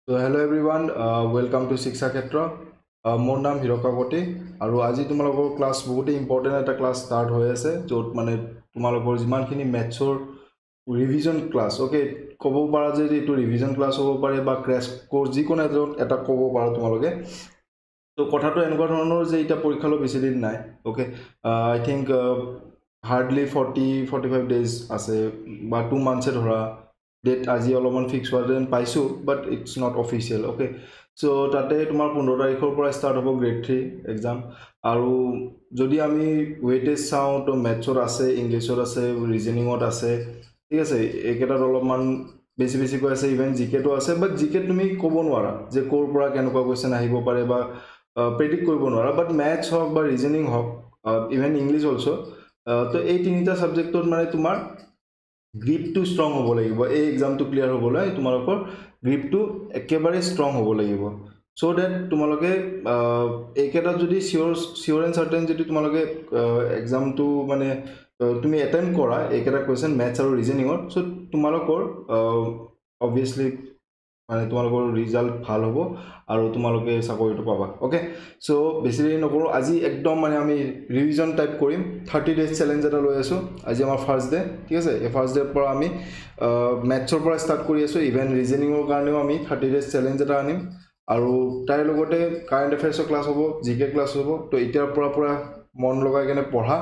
So hello everyone, welcome to Shiksha Khetra. মোৰ নাম হীৰক কাকতি আৰু আজি তোমালোকৰ ক্লাছ বহুত ইম্পৰ্টেণ্ট এটা ক্লাছ ষ্টাৰ্ট হৈ আছে য'ত মানে তোমালোকৰ যিমানখিনি মেথছৰ ৰিভিজন ক্লাছ ওকে ক'ব পাৰা যে এইটো ৰিভিজন ক্লাছ হ'ব পাৰে বা ক্ৰেছ কোৰ্ছ যিকোনো এটা ক'ব পাৰা তোমালোকে তো কথাটো এনেকুৱা ধৰণৰ যে এটা পৰীক্ষালৈ বেছি দিন নাই okay I think hardly 40-45 days আছে বা 2 মান্থছে ধৰা ডেট আজি অলপমান ফিক্স হোৱা যেন পাইছোঁ but it's not official okay so' তাতে তোমাৰ 15 তাৰিখৰ পৰা ষ্টাৰ্ট হ'ব গ্ৰেড 3 এক্সাম আৰু যদি আমি ৱেইটেজ চাওঁ তো মেথছত আছে ইংলিছত আছে ৰিজনিঙত আছে ঠিক আছে এইকেইটাত অলপমান বেছিকৈ আছে ইভেন জিকেটো আছে বাট জিকে তুমি ক'ব নোৱাৰা যে ক'ৰ পৰা কেনেকুৱা কুৱেশ্যন আহিব পাৰে বা প্ৰেডিক্ট কৰিব নোৱাৰা বাট মেথছ হওক বা ৰিজনিং হওক ইভেন ইংলিছ অলছ' তো এই তিনিটা ছাবজেক্টত মানে তোমাৰ গ্ৰিপটো ষ্ট্ৰং হ'ব লাগিব এই এক্সামটো ক্লিয়াৰ হ'বলৈ তোমালোকৰ গ্ৰিপটো একেবাৰে ষ্ট্ৰং হ'ব লাগিব চ' ডেট তোমালোকে এইকেইটাত যদি চিয়'ৰ এণ্ড চাৰ্টেন যদি তোমালোকে এক্সামটো মানে তুমি এটেম্প কৰা এইকেইটা কুৱেশ্যন মেথছ আৰু ৰিজনিঙত চ' তোমালোকৰ অবভিয়াছলি মানে তোমালোকৰ ৰিজাল্ট ভাল হ'ব আৰু তোমালোকে চাকৰিটো পাবা ওকে চ' বেছি দেৰি নকৰোঁ আজি একদম মানে আমি ৰিভিজন টাইপ কৰিম 30 ডেজ চেলেঞ্জ এটা লৈ আছোঁ আজি আমাৰ ফাৰ্ষ্ট ডে ঠিক আছে এই ফাৰ্ষ্ট ডেৰ পৰা আমি মেথছৰ পৰা ষ্টাৰ্ট কৰি আছোঁ ইভেন ৰিজনিঙৰ কাৰণেও আমি 30 ডেজ চেলেঞ্জ এটা আনিম আৰু তাৰ লগতে কাৰেণ্ট এফেয়াৰ্ছৰ ক্লাছ হ'ব জিকে ক্লাছ হ'ব তো এতিয়াৰ পৰা মন লগাই কেনে পঢ়া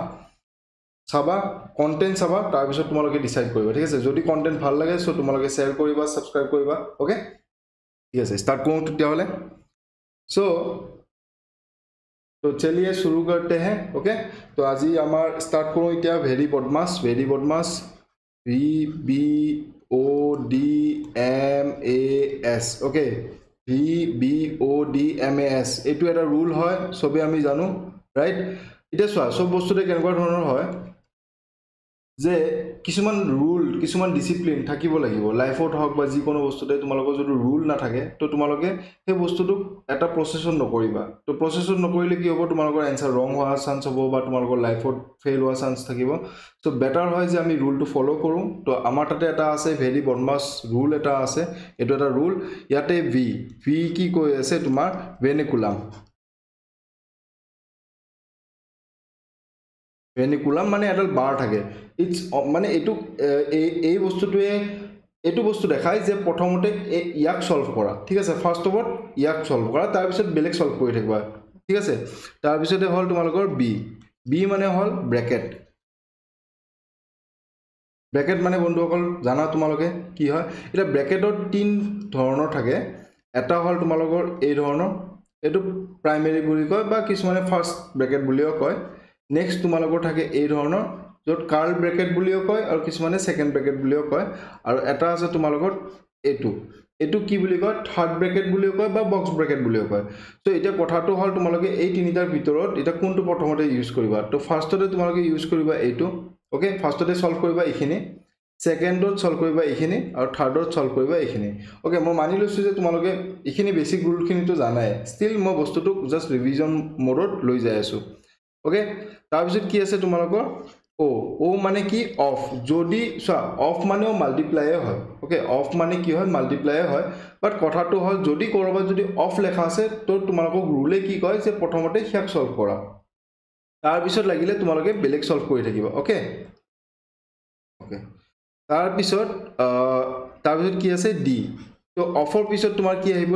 চাবা কণ্টেণ্ট চাবা তাৰপিছত তোমালোকে ডিচাইড কৰিবা ঠিক আছে যদি কণ্টেণ্ট ভাল লাগে চ' তোমালোকে শ্বেয়াৰ কৰিবা ছাবস্ক্ৰাইব কৰিবা ওকে ঠিক আছে স্টাर्ट करूँ তেতিয়াহ'লে सो तो चलिए शुरू करते हैं ओके तो आज ही हमार स्टार्ट करूँ इतना वेरी बदमाश VBODMAS ओके VBODMAS এইটো এটা ৰুল হয় সবে আমি জানো ৰাইট এটা চোৱা সব বস্তুতে কেনেকুৱা ধৰণৰ হয় যে কিছুমান ৰুল কিছুমান ডিসিপ্লিন থাকিব লাগিব লাইফত হওক বা যিকোনো বস্তুতে তোমালোকৰ যদি ৰুল নাথাকে তো তোমালোকে সেই বস্তুটোক এটা প্ৰচেছন নকৰিবা তো প্ৰচেছন নকৰিলে কি হ'ব তোমালোকৰ এনসাৰ ৰং হোৱাৰ চান্স হ'ব বা তোমালোকৰ লাইফত ফেইল হোৱাৰ চান্স থাকিব তো বেটাৰ হয় যে আমি ৰুলটো ফলো কৰোঁ তো আমাৰ তাতে এটা আছে ভেৰি বদমাছ ৰুল এটা আছে এইটো এটা ৰুল ইয়াতে ভি কি কৈ আছে তোমাৰ ভেনিকুলাম ভেনিকুলাম মানে এডাল বাৰ থাকে ইটস মানে এই বস্তু দেখায় যে প্ৰথমতে ইয়াক সলভ কৰা ঠিক আছে ফাৰ্স্ট অফ অল ইয়াক সলভ কৰা তাৰপিছত বেলেগ সলভ কৰি থাকিবা ঠিক আছে তাৰপিছতে হ'ল তোমালোকৰ বি মানে হ'ল ব্ৰেকেট মানে বন্ধুসকল জানা তোমালোকে কি হয় এটা ব্ৰেকেটত তিন ধৰণৰ থাকে এটা হ'ল তোমালোকৰ এই ধৰণৰ এইটো প্ৰাইমেৰী বুলি কয় বা কিছুমানে ফাৰ্স্ট ব্ৰেকেট বুলিও কয় নেক্সট তোমালোকৰ থাকে এই ধৰণৰ য'ত কাৰ্ল ব্ৰেকেট বুলিও কয় আৰু কিছুমানে সেকেন্ড ব্ৰেকেট বুলিও কয় আৰু এটা আছে তোমালোকৰ এইটো কি বুলি কয় থাৰ্ড ব্ৰেকেট বুলিও কয় বা বক্স ব্ৰেকেট বুলিও কয় তো এতিয়া কথাটো হ'ল তোমালোকে এই তিনিটাৰ ভিতৰত এটা কোনটো প্ৰথমতে ইউজ কৰিবা তো ফাৰ্ষ্টতে তোমালোকে ইউজ কৰিবা এইটো ওকে ফাৰ্ষ্টতে সলভ কৰিবা এইখিনি সেকেন্ডত সলভ কৰিবা এইখিনি আৰু থাৰ্ডত সলভ কৰিবা এইখিনি ওকে মই মানি লৈছো যে তোমালোকে এইখিনি বেসিক ৰুলখিনিটো জানাই ষ্টিল মই বস্তুটো জাস্ট ৰিভিজন মোডত লৈ যাই আছো ওকে তাৰপিছত কি আছে তোমালোকৰ ও মানে কি অফ যদি চোৱা অফ মানেও মাল্টিপ্লাইয়ে হয় ওকে অফ মানে কি হয় মাল্টিপ্লাইয়ে হয় বাট কথাটো হ'ল যদি কৰবাত যদি অফ লেখা আছে তো তোমালোকক ৰুলে কি কয় যে প্ৰথমতে হিয়াক সলভ কৰা তাৰপিছত লাগিলে তোমালোকে বেলেগ সলভ কৰি থাকিবা ওকে তাৰপিছত কি আছে ডি তো অফৰ পিছত তোমাৰ কি আহিব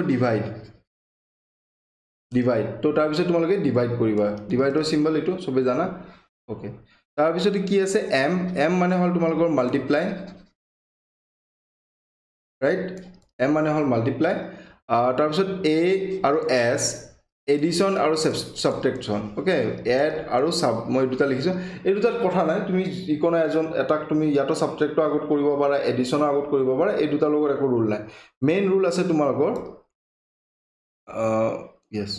ডিভাইড তো তাৰপিছত তোমালোকে ডিভাইড কৰিবা ডিভাইডৰ সিম্বল এইটো সবে জানা ওকে তাৰপিছত কি আছে এম মানে হ'ল তোমালোকৰ মাল্টিপ্লাই ৰাইট এম মানে হ'ল মাল্টিপ্লাই তাৰপিছত এ আৰু এছ এডিশন আৰু সাবট্ৰেকশন ওকে এড আৰু সাব মই দুটা লিখিছো এই দুটাত কথা নাই তুমি যিকোনো এটাক তুমি ইয়াতো সাবট্ৰেক্টৰ আগত কৰিব পাৰা এডিশনৰ আগত কৰিব পাৰা এই দুটাৰ লগত একো ৰুল নাই মেইন ৰুল আছে তোমালোকৰ ইয়েস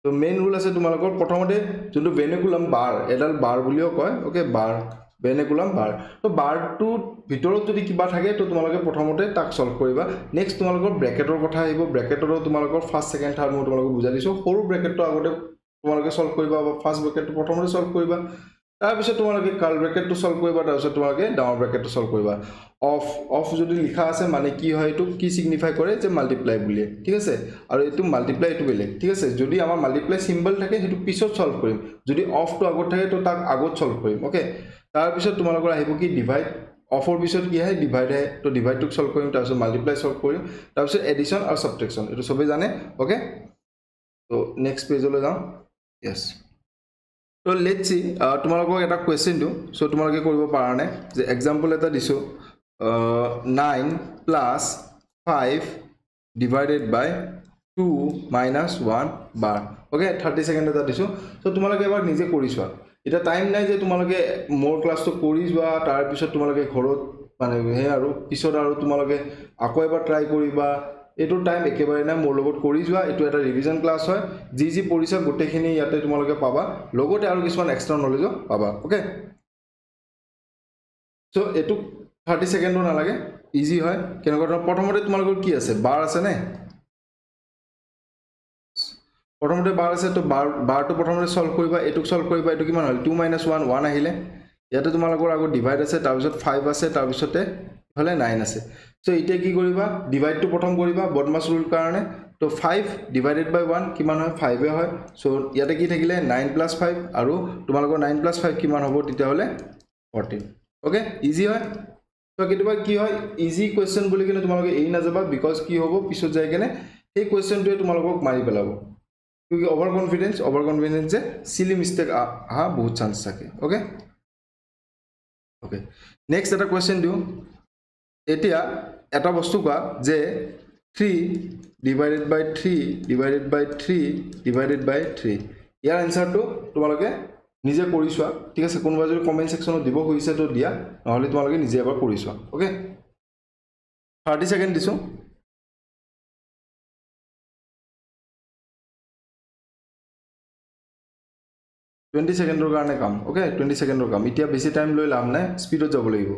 তো মেইন ৰুল আছে তোমালোকৰ প্ৰথমতে যোনটো ভেনিকুলাম বাৰ এডাল বাৰ বুলিও কয় ওকে বাৰ ভেনিকুলাম বাৰ তো বাৰটো ভিতৰত যদি কিবা থাকে তো তোমালোকে প্ৰথমতে তাক সলভ কৰিবা নেক্সট তোমালোকৰ ব্ৰেকেটৰ কথা আহিব ব্ৰেকেটৰো তোমালোকৰ ফাৰ্স্ট সেকেন্ড থাৰ্ড মই তোমালোকক বুজাই দিছো সৰু ব্ৰেকেটটো আগতে তোমালোকে সলভ কৰিবা বা ফাৰ্স্ট ব্ৰেকেটটো প্ৰথমতে সলভ কৰিবা তাৰপিছত তোমালোকে কাৰ্ল ব্ৰেকেটটো সলভ কৰিবা তাৰপিছত তোমালোকে ডাঙৰ ব্ৰেকেটটো সলভ কৰিবা অফ যদি লিখা আছে মানে কি হয় এটো কি সিগনিফাই কৰে যে মাল্টিপ্লাই বুলি ঠিক আছে আৰু এটো মাল্টিপ্লাই এটো বেলেগ ঠিক আছে যদি আমাৰ মাল্টিপ্লাই সিম্বল থাকে হেতু পিছত সলভ কৰিম যদি অফটো আগত থাকে তো তাক আগত সলভ কৰিম ওকে তাৰপিছত তোমালোকৰ আহিব কি ডিভাইড অফৰ পিছত কি হয় ডিভাইড হয় তো ডিভাইডটো সলভ কৰিম তাৰপিছত মাল্টিপ্লাই সলভ কৰিম তাৰপিছত এডিশন আৰু সাবট্ৰেকশন এটো সবে জানে ওকে তো নেক্সট পেজলৈ যাও यस তো লেটস সি তোমালোকক এটা কোৱেশ্চন দিও সো তোমালোকে কৰিব পাৰা নে যে एग्जांपल এটা দিছো 9 plus 5 divided by 2 minus 1 bar okay 30 second এটা দিছো সো তোমালোকে এবাৰ নিজে কৰি চোৱা এটা টাইম নাই যে তোমালোকে মোৰ ক্লাসটো কৰি যোৱা তাৰ পিছত তোমালোকে ঘৰত মানে হে আৰু পিছত আৰু তোমালোকে আকৌ এবাৰ ট্ৰাই কৰিবা এটো টাইম একেবাৰে না মোৰ লগত কৰি যোৱা এটো এটা ৰিভিজন ক্লাস হয় জি পঢ়িছা গোটেখিনি ইয়াতে তোমালোকে পাবা লগতে আৰু কিছুমান এক্সট্ৰা নলেজো পাবা ওকে সো এটো 30 সেকেন্ডও না লাগে ইজি হয় কেনেকুৱা প্ৰথমতে তোমালোকৰ কি আছে বাৰ আছে নে প্ৰথমতে বাৰ আছে তো বাৰটো প্ৰথমতে সলভ কৰিবা এটুক সলভ কৰিবা এটু কিমান হল 2 - 1 1 আহিলে ইয়াতে তোমালোকৰ আগত ডিভাইড আছে তাৰ পিছত 5 আছে তাৰ পিছতে হলে 9 আছে সো এতিয়া কি কৰিবা ডিভাইডটো প্ৰথম কৰিবা বদমাছ ৰুল কাৰণে তো 5 divided by 1 কিমান হয় 5 এ হয় সো ইয়াতে কি থাকিলে 9 + 5 আৰু তোমালোকৰ 9 + 5 কিমান হ'ব তেতিয়া হলে 14 ওকে ইজি হয় তো কেতিয়াবা কি হয় ইজি কোৱেশ্চন বুলি কিনে তোমালোকে এই না যাবা বিকজ কি হ'ব পিছত যাই কিনে এই কোৱেশ্চনটোৱে তোমালোকক মাৰি পেলাব क्योंकि ओवर कॉन्फिडेंस से सिली मिस्टेक हाँ बहुत चांस থাকে ओके ओके नेक्स्ट এটা क्वेश्चन দিও এতিয়া এটা বস্তু কোৱা যে 3 divided by 3 divided by 3 divided by 3 ইয়াৰ आंसरটো তোমালোকে নিজে কৰি চোৱা ঠিক আছে কোনবা যদি কমেন্ট সেকশনত দিব হইছে তো দিয়া নহলে তোমালোকে নিজে এবাৰ কৰি চোৱা ওকে 30 সেকেন্ড দিছো 20 সেকেন্ডৰ কাৰণে কাম ওকে 20 সেকেন্ডৰ কাম এতিয়া বেছি টাইম লৈ লাভ নাই স্পিডত যাব লাগিব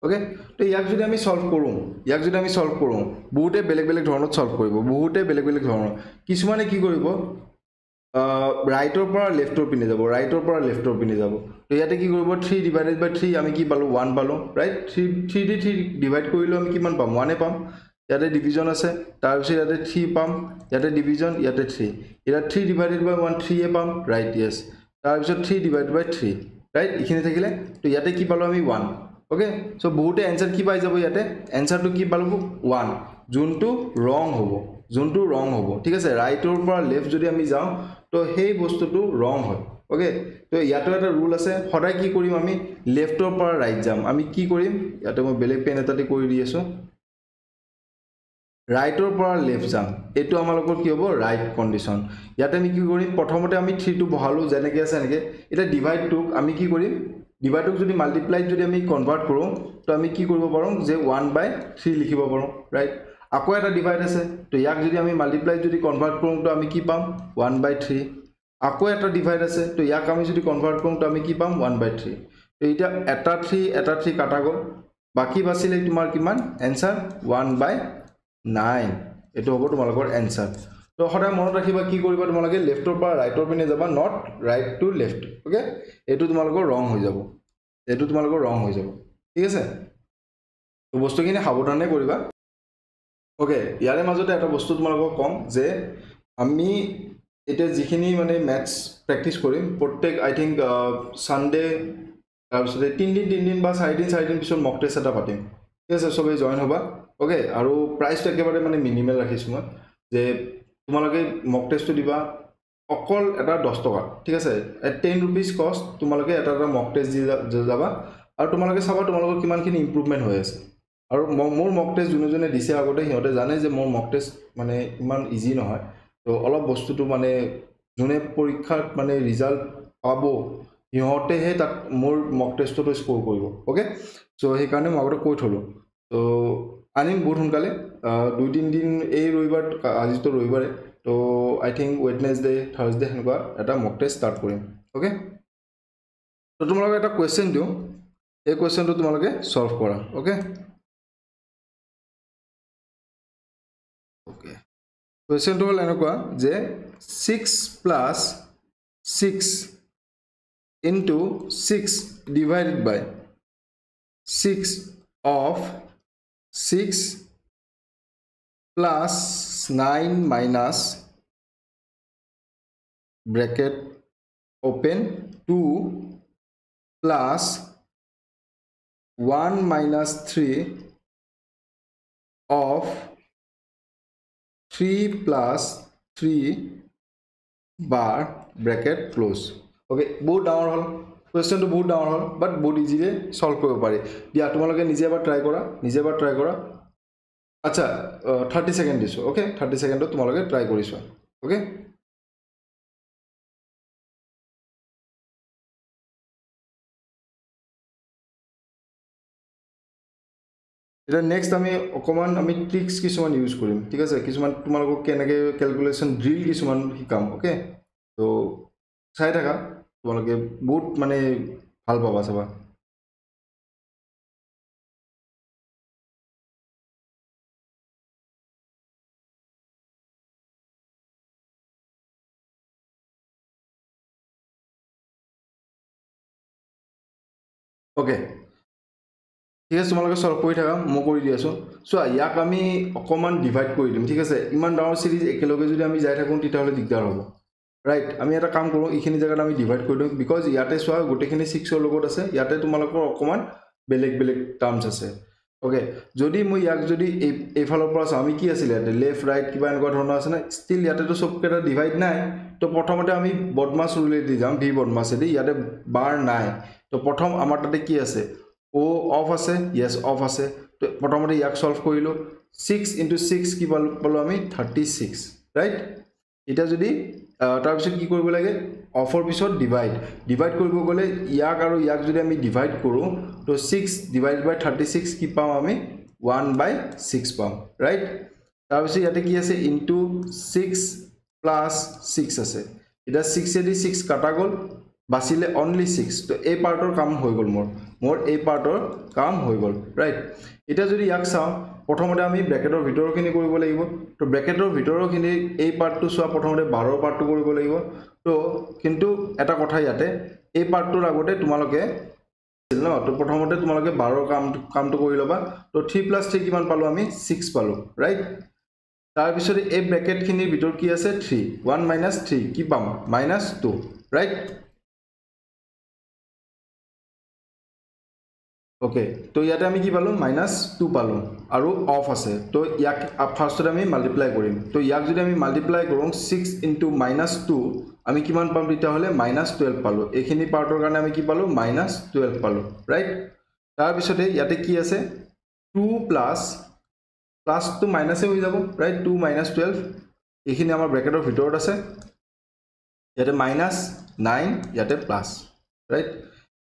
ওকে তো ইয়াক যদি আমি সলভ কৰো বহুতে বেলেগ বেলেগ ধৰণত সলভ কৰিব বহুতে বেলেগ বেলেগ ধৰণৰ কিছুমানে কি কৰিব ৰাইটৰ পৰা লেফটৰ পিনে যাব তো ইয়াতে কি কৰিব 3 divided by 3 আমি কি পালো 1 পালো ৰাইট 3 দি 3 ডিভাইড কৰিলো আমি কিমান পাম 1 এ পাম ইয়াতে ডিভিজন আছে তাৰ পিছত ইয়াতে 3 পাম ইয়াতে ডিভিজন ইয়াতে 3 এটা 3 divided by 1 3 এ পাম ৰাইট यस তাৰ পিছত 3 divided by 3 ৰাইট ইখিনি থাকিলে তো ইয়াতে কি পালো আমি 1 ওকে সো বহুতে आंसर কি পাই যাব ইয়াতে आंसरটো কি পালো 1 যোনটো ৰং হ'ব ঠিক আছে ৰাইটৰ পৰা লেফট যদি আমি যাও তো সেই বস্তুটো ৰং হয় ওকে তো ইয়াতে এটা ৰুল আছে সদায় কি কৰিম আমি লেফটৰ পৰা ৰাইট যাম আমি কি কৰিম ইয়াতে মই বেলেগ পেন এটাতে কৰি দি আছো ৰাইটৰ পৰা লেফট যাম এটো আমালোকৰ কি হ'ব ৰাইট কন্ডিশন ইয়াতে আমি কি কৰিম প্ৰথমতে আমি 3 টো বহালো যেনেকৈ আছে এনেকৈ এটা ডিভাইডটোক আমি কি কৰিম ডিভাইডক যদি মাল্টিপ্লাই যদি আমি কনভাৰ্ট কৰো তো আমি কি কৰিব পাৰো যে 1/3 লিখিব পাৰো ৰাইট আকৌ এটা ডিভাইড আছে তো ইয়াক যদি আমি মাল্টিপ্লাই যদি কনভাৰ্ট কৰো তো আমি কি পাম 1/3 আকৌ এটা ডিভাইড আছে তো ইয়াক আমি যদি কনভাৰ্ট কৰো তো আমি কি পাম 1/3 তো এটা 3 কাটা গল বাকি বাছিলে তোমাৰ কিমান आंसर 1/9 এটো হ'ব তোমালোকৰ आंसर তো সদায় মনত ৰাখিবা কি কৰিবা তোমালোকে লেফটৰ পৰা ৰাইটৰ পিনে যাবা not right to left okay এটো তোমালোকৰ ৰং হৈ যাব ঠিক আছে তো বস্তুখিনি সাৱধানে কৰিবা ওকে ইয়াৰে মাজতে এটা বস্তু তোমালোকক কম যে আমি এটা যিখিনি মানে ম্যাথছ প্ৰ্যাকটিছ কৰিম প্ৰত্যেক আই থিংক সানডে তাৰপিছত 3 দিন বা 4 দিন পিছত মক টেষ্ট এটা পাতিম ঠিক আছে সবে জয়েন হ'বা ওকে আৰু প্ৰাইচটো একেবাৰে মানে মিনিমাল ৰাখিছো মই যে তোমালোকে মক টেষ্টটো দিবা অকল এটা 10 টকা ঠিক আছে 10 rupees কষ্ট তোমালোকে এটা মক টেষ্ট দি যাবা আৰু তোমালোকে চাবা তোমালোকৰ কিমানখিনি ইমপ্ৰুভমেন্ট হৈ আছে আৰু মোৰ মক টেষ্ট জুনে দিছে আগতে হিহঁতে জানে যে মোৰ মক টেষ্ট মানে ইমান ইজি নহয় তো অলপ বস্তুটো মানে জুনে পৰীক্ষাত মানে ৰিজাল্ট পাব হিহঁতেহে তাত মোৰ মক টেষ্টটো স্কোৰ কৰিব ওকে সো সেই কাৰণে মই আগতে কৈ থলো তো আনিম বহুত সোনকালে 2-3 দিন এই ৰবিবাৰ আজিতো ৰবিবাৰে তো আই থিংক ওয়েডনেসডে থাৰ্সডে হেনকুৱা এটা মক টেষ্ট ষ্টাৰ্ট কৰিম ওকে তো তোমালোকে এটা কোৱেশ্চন দিও এই কোৱেশ্চনটো তোমালোকে সলভ কৰা ওকে ওকে কোৱেশ্চনটো হল এনেকুৱা যে 6 + 6 into 6 divided by 6 of 6 plus 9 minus bracket open 2 plus 1 minus 3 of 3 plus 3 bar bracket close. Okay, বহুত ডাঙৰ হল কোৱেশ্চনটো বহুত ডাঙৰ হল বাট বহুত ইজিলি সলভ কৰিব পাৰি দিয়া তোমালোকে নিজে এবাৰ ট্ৰাই কৰা আচ্ছা 30 সেকেন্ড দিছো ওকে 30 সেকেন্ডত তোমালোকে ট্ৰাই কৰিছো ওকে এটা নেক্সট আমি অকমান আমি ট্ৰিক্স কিছুমান ইউজ কৰিম ঠিক আছে কিছুমান তোমালোকক কেনেকৈ ক্যালকুলেশন ড্ৰিল কিছুমান শিকাম ওকে তো চাই থাকা তোমালোকে বহুত মানে ভাল পাবা চাবা ওকে ঠিক আছে তোমালোকে সলভ কৰি থাকা মই কৰি দি আছো সো ইয়াক আমি অকমান ডিভাইড কৰি দিম ঠিক আছে ইমান ডাঙৰ সিৰিজ একেলগে যদি আমি যাই থাকো তেতিয়াহলে দিগদাৰ হ'ব ৰাইট আমি এটা কাম কৰো ইখিনি জায়গাত আমি ডিভাইড কৰি দিম বিকজ ইয়াতে সোৱা গোটেখিনি 6 ৰ লগত আছে ইয়াতে তোমালোকৰ অকমান বেলেগ টাৰ্মছ আছে ওকে যদি মই ইয়াক যদি এই ফালৰ পৰা আমি কি আছিল ইয়াতে লেফট ৰাইট কিবা এনেকুৱা ধৰণৰ আছে না ষ্টিল ইয়াতে তো সব কেটা ডিভাইড নাই তো প্ৰথমতে আমি বদমাছ ৰুলে দি যাম ভি বদমাছেদি ইয়াতে বাৰ নাই তো প্ৰথম আমাৰ তাতে কি আছে ও অফ আছে ইয়েস অফ আছে তো প্ৰথমতে ইয়াক সলভ কৰিলো 6 into 6 কি পালো আমি 36 ৰাইট এটা যদি তাৰ পিছত কি কৰিব লাগে অফৰ পিছত ডিভাইড কৰিব গলে ইয়াক আৰু ইয়াক যদি আমি ডিভাইড কৰো তো 6 divided by 36 কি পাম আমি 1/6 পাম ৰাইট তাৰ পিছত ইয়াতে কি আছে into 6 plus 6 আছে এটা 6 এদি 6 কাটা গল বাসিলে only 6 তো এই পাৰ্টৰ কাম হৈ গল মোৰ এই পাৰ্টৰ কাম হৈ গল ৰাইট এটা যদি ইয়াক চাও প্ৰথমতে আমি ব্ৰেকেটৰ ভিতৰখিনি কৰিব লাগিব তো ব্ৰেকেটৰ ভিতৰখিনি এই পাৰ্টটো সোৱা প্ৰথমতে 12 পাৰ্টটো কৰিব লাগিব তো কিন্তু এটা কথা ইয়াতে এই পাৰ্টটোৰ আগতে তোমালোকে ন তো প্ৰথমতে তোমালোকে 12 কামটো কৰি লবা তো 3 + 3 কিমান পালো আমি 6 পালো ৰাইট তাৰ পিছত এই ব্ৰেকেটখিনিৰ ভিতৰ কি আছে 3 1 - 3 কি পাম -2 ৰাইট ওকে তো ইয়াতে আমি কি পালো -2 পালো আৰু অফ আছে তো ইয়াক ফাৰ্স্টতে আমি মাল্টিপ্লাই কৰিম তো ইয়াক যদি আমি মাল্টিপ্লাই কৰোঁ 6 into -2 আমি কিমান পাম তেতিয়া হলে -12 পালো এইখিনি পাৰ্টৰ কাৰণে আমি কি পালো -12 পালো ৰাইট তাৰ পিছতে ইয়াতে কি আছে 2 প্লাস তো মাইনাসে হৈ যাব ৰাইট 2 - 12 এইখিনি আমাৰ ব্ৰেকেটৰ ভিতৰত আছে ইয়াতে -9 ইয়াতে প্লাস ৰাইট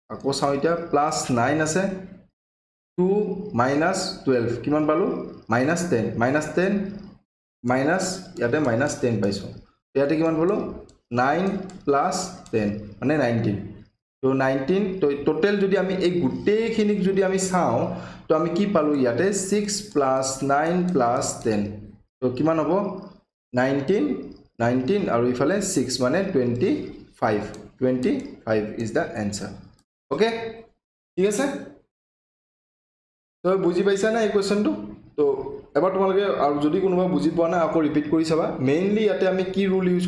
আকৌ চাও এতিয়া +9 আছে 2 - 12 কিমান পালো -10 ইয়াতে -10 পাইছো ইয়াতে কিমান পালো 9 + 10 মানে 19 তো 19 তো টোটাল যদি আমি এই গুটেখিনিক যদি আমি চাও তো আমি কি পালো ইয়াতে 6 + 9 + 10 তো কিমান হ'ব 19 আৰু ইফালে 6 মানে 25 is the answer ওকে ঠিক আছে তো বুজি পাইছা না এই কোৱেশ্চনটো তো এবাৰ তোমালোকে আৰু যদি কোনোবা বুজি পোৱা না আকৌ ৰিপিট কৰি চাবা মেইনলি ইয়াতে আমি কি ৰুল ইউজ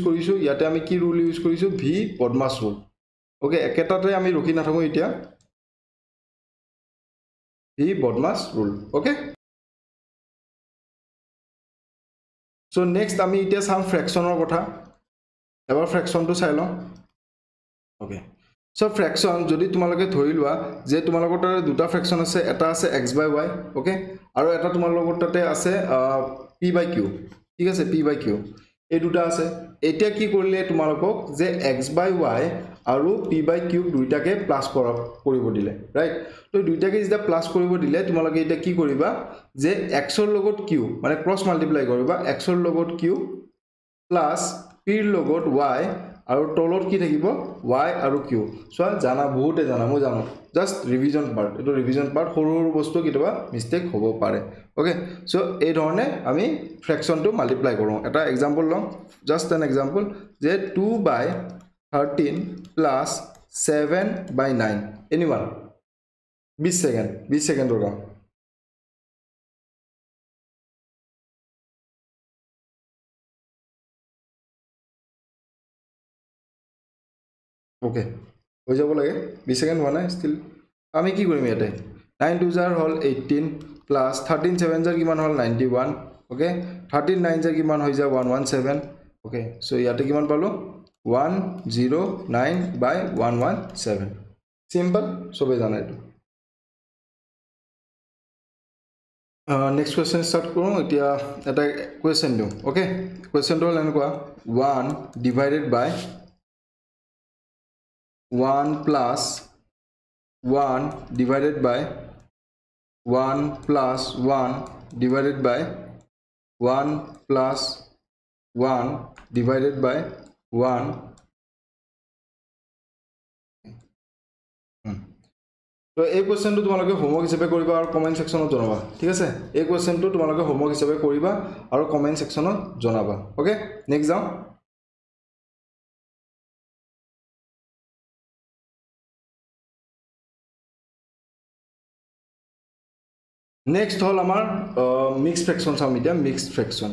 কৰিছো ভি বদমাছ ৰুল ওকে একেটাতে আমি ৰখি নাথাকো এতিয়া ভি বদমাছ ৰুল ওকে সো নেক্সট আমি এতিয়া চাম ফ্ৰেকশনৰ কথা এবাৰ ফ্ৰেকশনটো চাই লওঁ ওকে সো ফ্ৰেকশন যদি তোমালোকে ধৰি লোৱা যে তোমালোকৰ তাতে দুটা ফ্ৰেকশন আছে এটা আছে x/y ওকে আৰু এটা তোমালোকৰ তাতে আছে p/q ঠিক আছে p/q এই দুটা আছে এতিয়া কি কৰিলে তোমালোকক যে x/y আৰু p/q দুইটাকে প্লাস কৰিব দিলে ৰাইট তো দুইটাকে যেতিয়া প্লাস কৰিব দিলে তোমালোকে এটা কি কৰিবা যে x ৰ লগত q মানে ক্ৰস মাল্টিপ্লাই কৰিবা x ৰ লগত q প্লাস p ৰ লগত y আৰু তলত কি থাকিব y আৰু q সো জানা বহুতে জানা মই জানো জাস্ট ৰিভিজন পাৰ্ট এটো ৰিভিজন পাৰ্ট সৰু বস্তু কিবা মিস্টেক হ'ব পাৰে ওকে সো এই ধৰণে আমি ফ্ৰেকশনটো মাল্টিপ্লাই কৰোঁ এটা এক্সাম্পল লম জাস্ট এন এক্সাম্পল যে 2/13 + 7/9 anyone 20 সেকেন্ডৰ কাম ওকে হৈ যাব লাগে 20 সেকেন্ড হোৱা নাই ষ্টিল আমি কি কৰিম ইয়াতে 9 2 জাৰ হল 18 প্লাস 13 7 জাৰ কিমান হল 91 ওকে 13 9 জাৰ কিমান হৈ যায় 117 ওকে সো ইয়াতে কিমান পালো 109/117 সিম্পল সবে জানে এটো নেক্সট কোৱেশ্চন স্টাৰ্ট কৰো এতিয়া এটা কোৱেশ্চন দিও ওকে কোৱেশ্চনটো হল এনেকুৱা 1 divided by 1 plus 1 divided by 1 plus 1 divided by 1 plus 1 divided by 1 তো এই কোৱেশ্চনটো তোমালোকে হোমৱৰ্ক হিচাপে কৰিবা আৰু কমেন্ট সেকশনত জনাবা ঠিক আছে এই কোৱেশ্চনটো তোমালোকে হোমৱৰ্ক হিচাপে কৰিবা আৰু কমেন্ট সেকশনত জনাবা ওকে নেক্সট যাও Next hol amar mixed fraction sam etia mixed fraction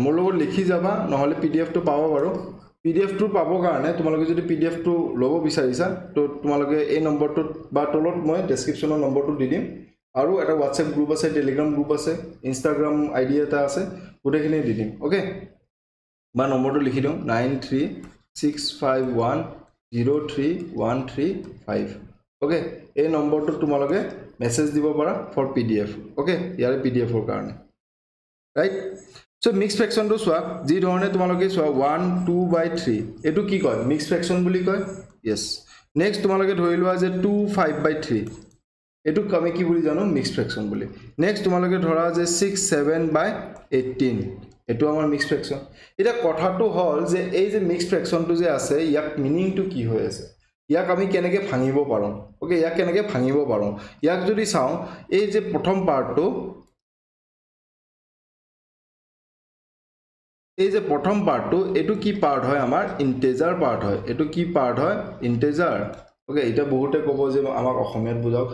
মোৰ লগত লিখি যাবা নহলে pdf টো পাবা বাৰু pdf টো পাব কাৰণে তোমালোকে যদি pdf টো লব বিচাৰিছা তো তোমালোকে এই নম্বৰটো বা তলত মই ডেসক্ৰিপচনৰ নম্বৰটো দি দিম আৰু এটা WhatsApp গ্ৰুপ আছে Telegram গ্ৰুপ আছে Instagram ID এটা আছে গোটেইখিনি দি দিম ওকে বা নম্বৰটো লিখি দিও 9365103135 ওকে এই নম্বৰটো তোমালোকে মেসেজ দিব পাৰা ফৰ pdf ওকে ইয়াৰে pdf ৰ কাৰণে ৰাইট সো মিক্স ফ্ৰেকশন টো সোৱা যি ধৰণে তোমালোকে সোৱা 1 2/3 এটো কি কয় মিক্স ফ্ৰেকশন বুলি কয় यस নেক্সট তোমালোকে ধৰি লোৱা যে 2 5/3 এটো আমি কি বুলি জানো মিক্স ফ্ৰেকশন বুলি নেক্সট তোমালোকে ধৰা যে 6 7/18 এটো আমাৰ মিক্স ফ্ৰেকশন এটা কথাটো হল যে এই যে মিক্স ফ্ৰেকশন টো যে আছে ইয়াক মিনিং টো কি হৈ আছে ইয়াক আমি কেনেকে ভাঙিব পাৰো ওকে ইয়াক কেনেকে ভাঙিব পাৰো ইয়াক যদি চাও এই যে প্ৰথম পাৰ্টটো এই যে প্ৰথম পাৰ্টটো এটো কি পাৰ্ট হয় আমাৰ ইন্টিজাৰ পাৰ্ট হয় এটো কি পাৰ্ট হয় ইন্টিজাৰ ওকে এটা বহুতে ক'ব যে আমাক অসমীয়াত বুজাও